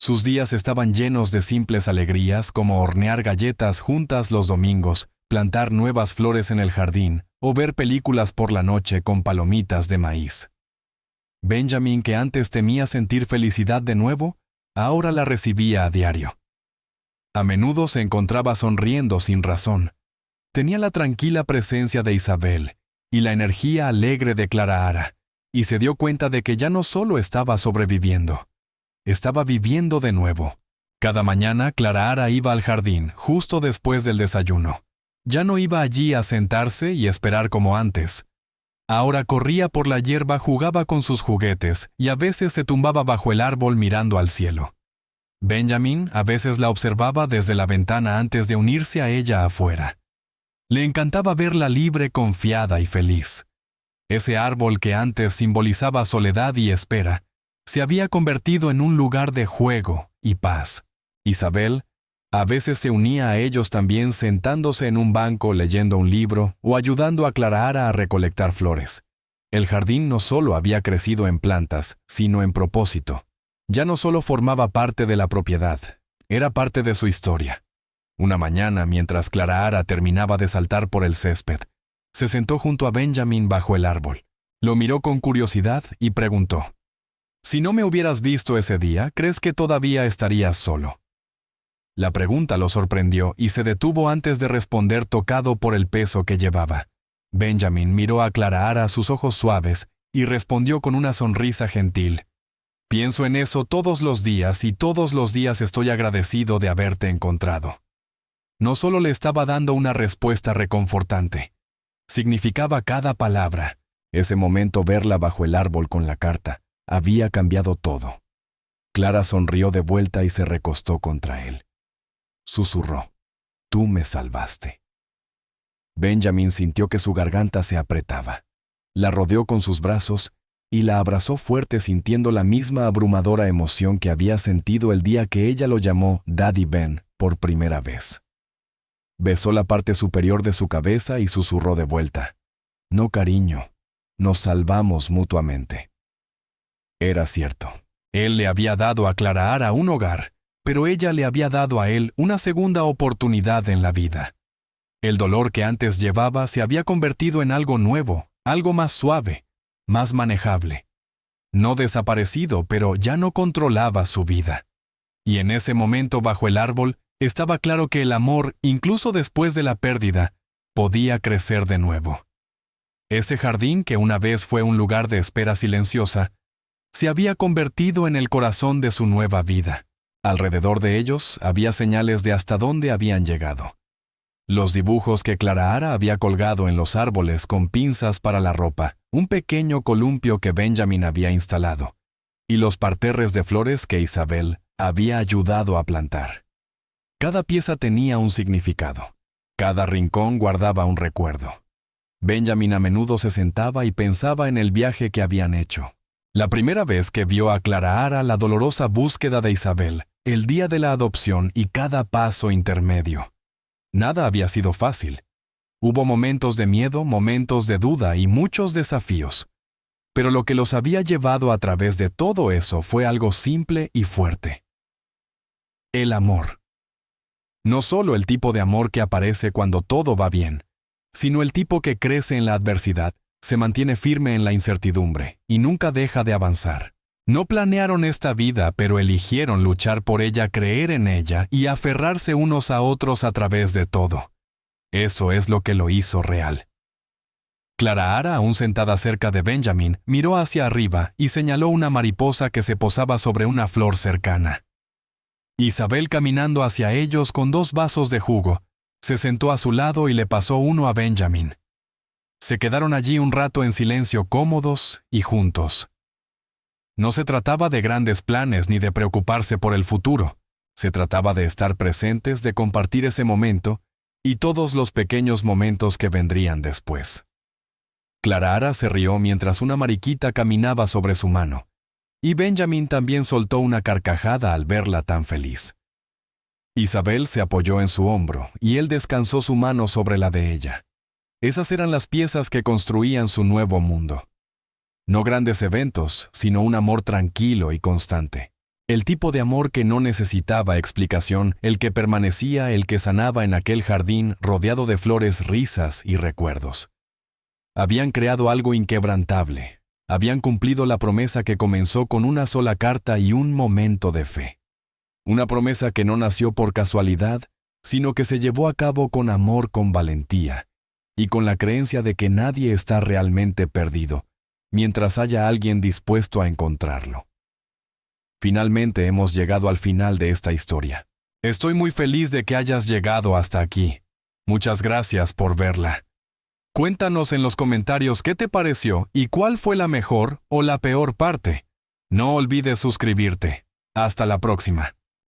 Sus días estaban llenos de simples alegrías como hornear galletas juntas los domingos, plantar nuevas flores en el jardín o ver películas por la noche con palomitas de maíz. Benjamin, que antes temía sentir felicidad de nuevo, ahora la recibía a diario. A menudo se encontraba sonriendo sin razón. Tenía la tranquila presencia de Isabel y la energía alegre de Clarahara, y se dio cuenta de que ya no solo estaba sobreviviendo, estaba viviendo de nuevo. Cada mañana Clarahara iba al jardín justo después del desayuno. Ya no iba allí a sentarse y esperar como antes. Ahora corría por la hierba, jugaba con sus juguetes y a veces se tumbaba bajo el árbol mirando al cielo. Benjamin a veces la observaba desde la ventana antes de unirse a ella afuera. Le encantaba verla libre, confiada y feliz. Ese árbol que antes simbolizaba soledad y espera, se había convertido en un lugar de juego y paz. Isabel a veces se unía a ellos también, sentándose en un banco leyendo un libro o ayudando a Clarahara a recolectar flores. El jardín no solo había crecido en plantas, sino en propósito. Ya no solo formaba parte de la propiedad, era parte de su historia. Una mañana, mientras Clarahara terminaba de saltar por el césped, se sentó junto a Benjamin bajo el árbol. Lo miró con curiosidad y preguntó, «Si no me hubieras visto ese día, ¿crees que todavía estarías solo?». La pregunta lo sorprendió y se detuvo antes de responder, tocado por el peso que llevaba. Benjamin miró a Clarahara, sus ojos suaves, y respondió con una sonrisa gentil, «Pienso en eso todos los días y todos los días estoy agradecido de haberte encontrado». No solo le estaba dando una respuesta reconfortante, significaba cada palabra. Ese momento, verla bajo el árbol con la carta, había cambiado todo. Clara sonrió de vuelta y se recostó contra él. Susurró, «Tú me salvaste». Benjamin sintió que su garganta se apretaba. La rodeó con sus brazos y la abrazó fuerte, sintiendo la misma abrumadora emoción que había sentido el día que ella lo llamó Daddy Ben por primera vez. Besó la parte superior de su cabeza y susurró de vuelta, «No, cariño, nos salvamos mutuamente». Era cierto. Él le había dado a Clarahara un hogar, pero ella le había dado a él una segunda oportunidad en la vida. El dolor que antes llevaba se había convertido en algo nuevo, algo más suave, más manejable. No desaparecido, pero ya no controlaba su vida. Y en ese momento, bajo el árbol, estaba claro que el amor, incluso después de la pérdida, podía crecer de nuevo. Ese jardín, que una vez fue un lugar de espera silenciosa, se había convertido en el corazón de su nueva vida. Alrededor de ellos había señales de hasta dónde habían llegado. Los dibujos que Clarahara había colgado en los árboles con pinzas para la ropa, un pequeño columpio que Benjamin había instalado, y los parterres de flores que Isabel había ayudado a plantar. Cada pieza tenía un significado. Cada rincón guardaba un recuerdo. Benjamin a menudo se sentaba y pensaba en el viaje que habían hecho. La primera vez que vio a Clarahara, la dolorosa búsqueda de Isabel, el día de la adopción y cada paso intermedio. Nada había sido fácil. Hubo momentos de miedo, momentos de duda y muchos desafíos. Pero lo que los había llevado a través de todo eso fue algo simple y fuerte. El amor. No solo el tipo de amor que aparece cuando todo va bien, sino el tipo que crece en la adversidad, se mantiene firme en la incertidumbre y nunca deja de avanzar. No planearon esta vida, pero eligieron luchar por ella, creer en ella y aferrarse unos a otros a través de todo. Eso es lo que lo hizo real. Clarahara, aún sentada cerca de Benjamin, miró hacia arriba y señaló una mariposa que se posaba sobre una flor cercana. Isabel, caminando hacia ellos con 2 vasos de jugo, se sentó a su lado y le pasó uno a Benjamin. Se quedaron allí un rato en silencio, cómodos y juntos. No se trataba de grandes planes ni de preocuparse por el futuro. Se trataba de estar presentes, de compartir ese momento y todos los pequeños momentos que vendrían después. Clara se rió mientras una mariquita caminaba sobre su mano, y Benjamin también soltó una carcajada al verla tan feliz. Isabel se apoyó en su hombro, y él descansó su mano sobre la de ella. Esas eran las piezas que construían su nuevo mundo. No grandes eventos, sino un amor tranquilo y constante. El tipo de amor que no necesitaba explicación, el que permanecía, el que sanaba en aquel jardín rodeado de flores, risas y recuerdos. Habían creado algo inquebrantable. Habían cumplido la promesa que comenzó con una sola carta y un momento de fe. Una promesa que no nació por casualidad, sino que se llevó a cabo con amor, con valentía, y con la creencia de que nadie está realmente perdido, mientras haya alguien dispuesto a encontrarlo. Finalmente hemos llegado al final de esta historia. Estoy muy feliz de que hayas llegado hasta aquí. Muchas gracias por verla. Cuéntanos en los comentarios qué te pareció y cuál fue la mejor o la peor parte. No olvides suscribirte. Hasta la próxima.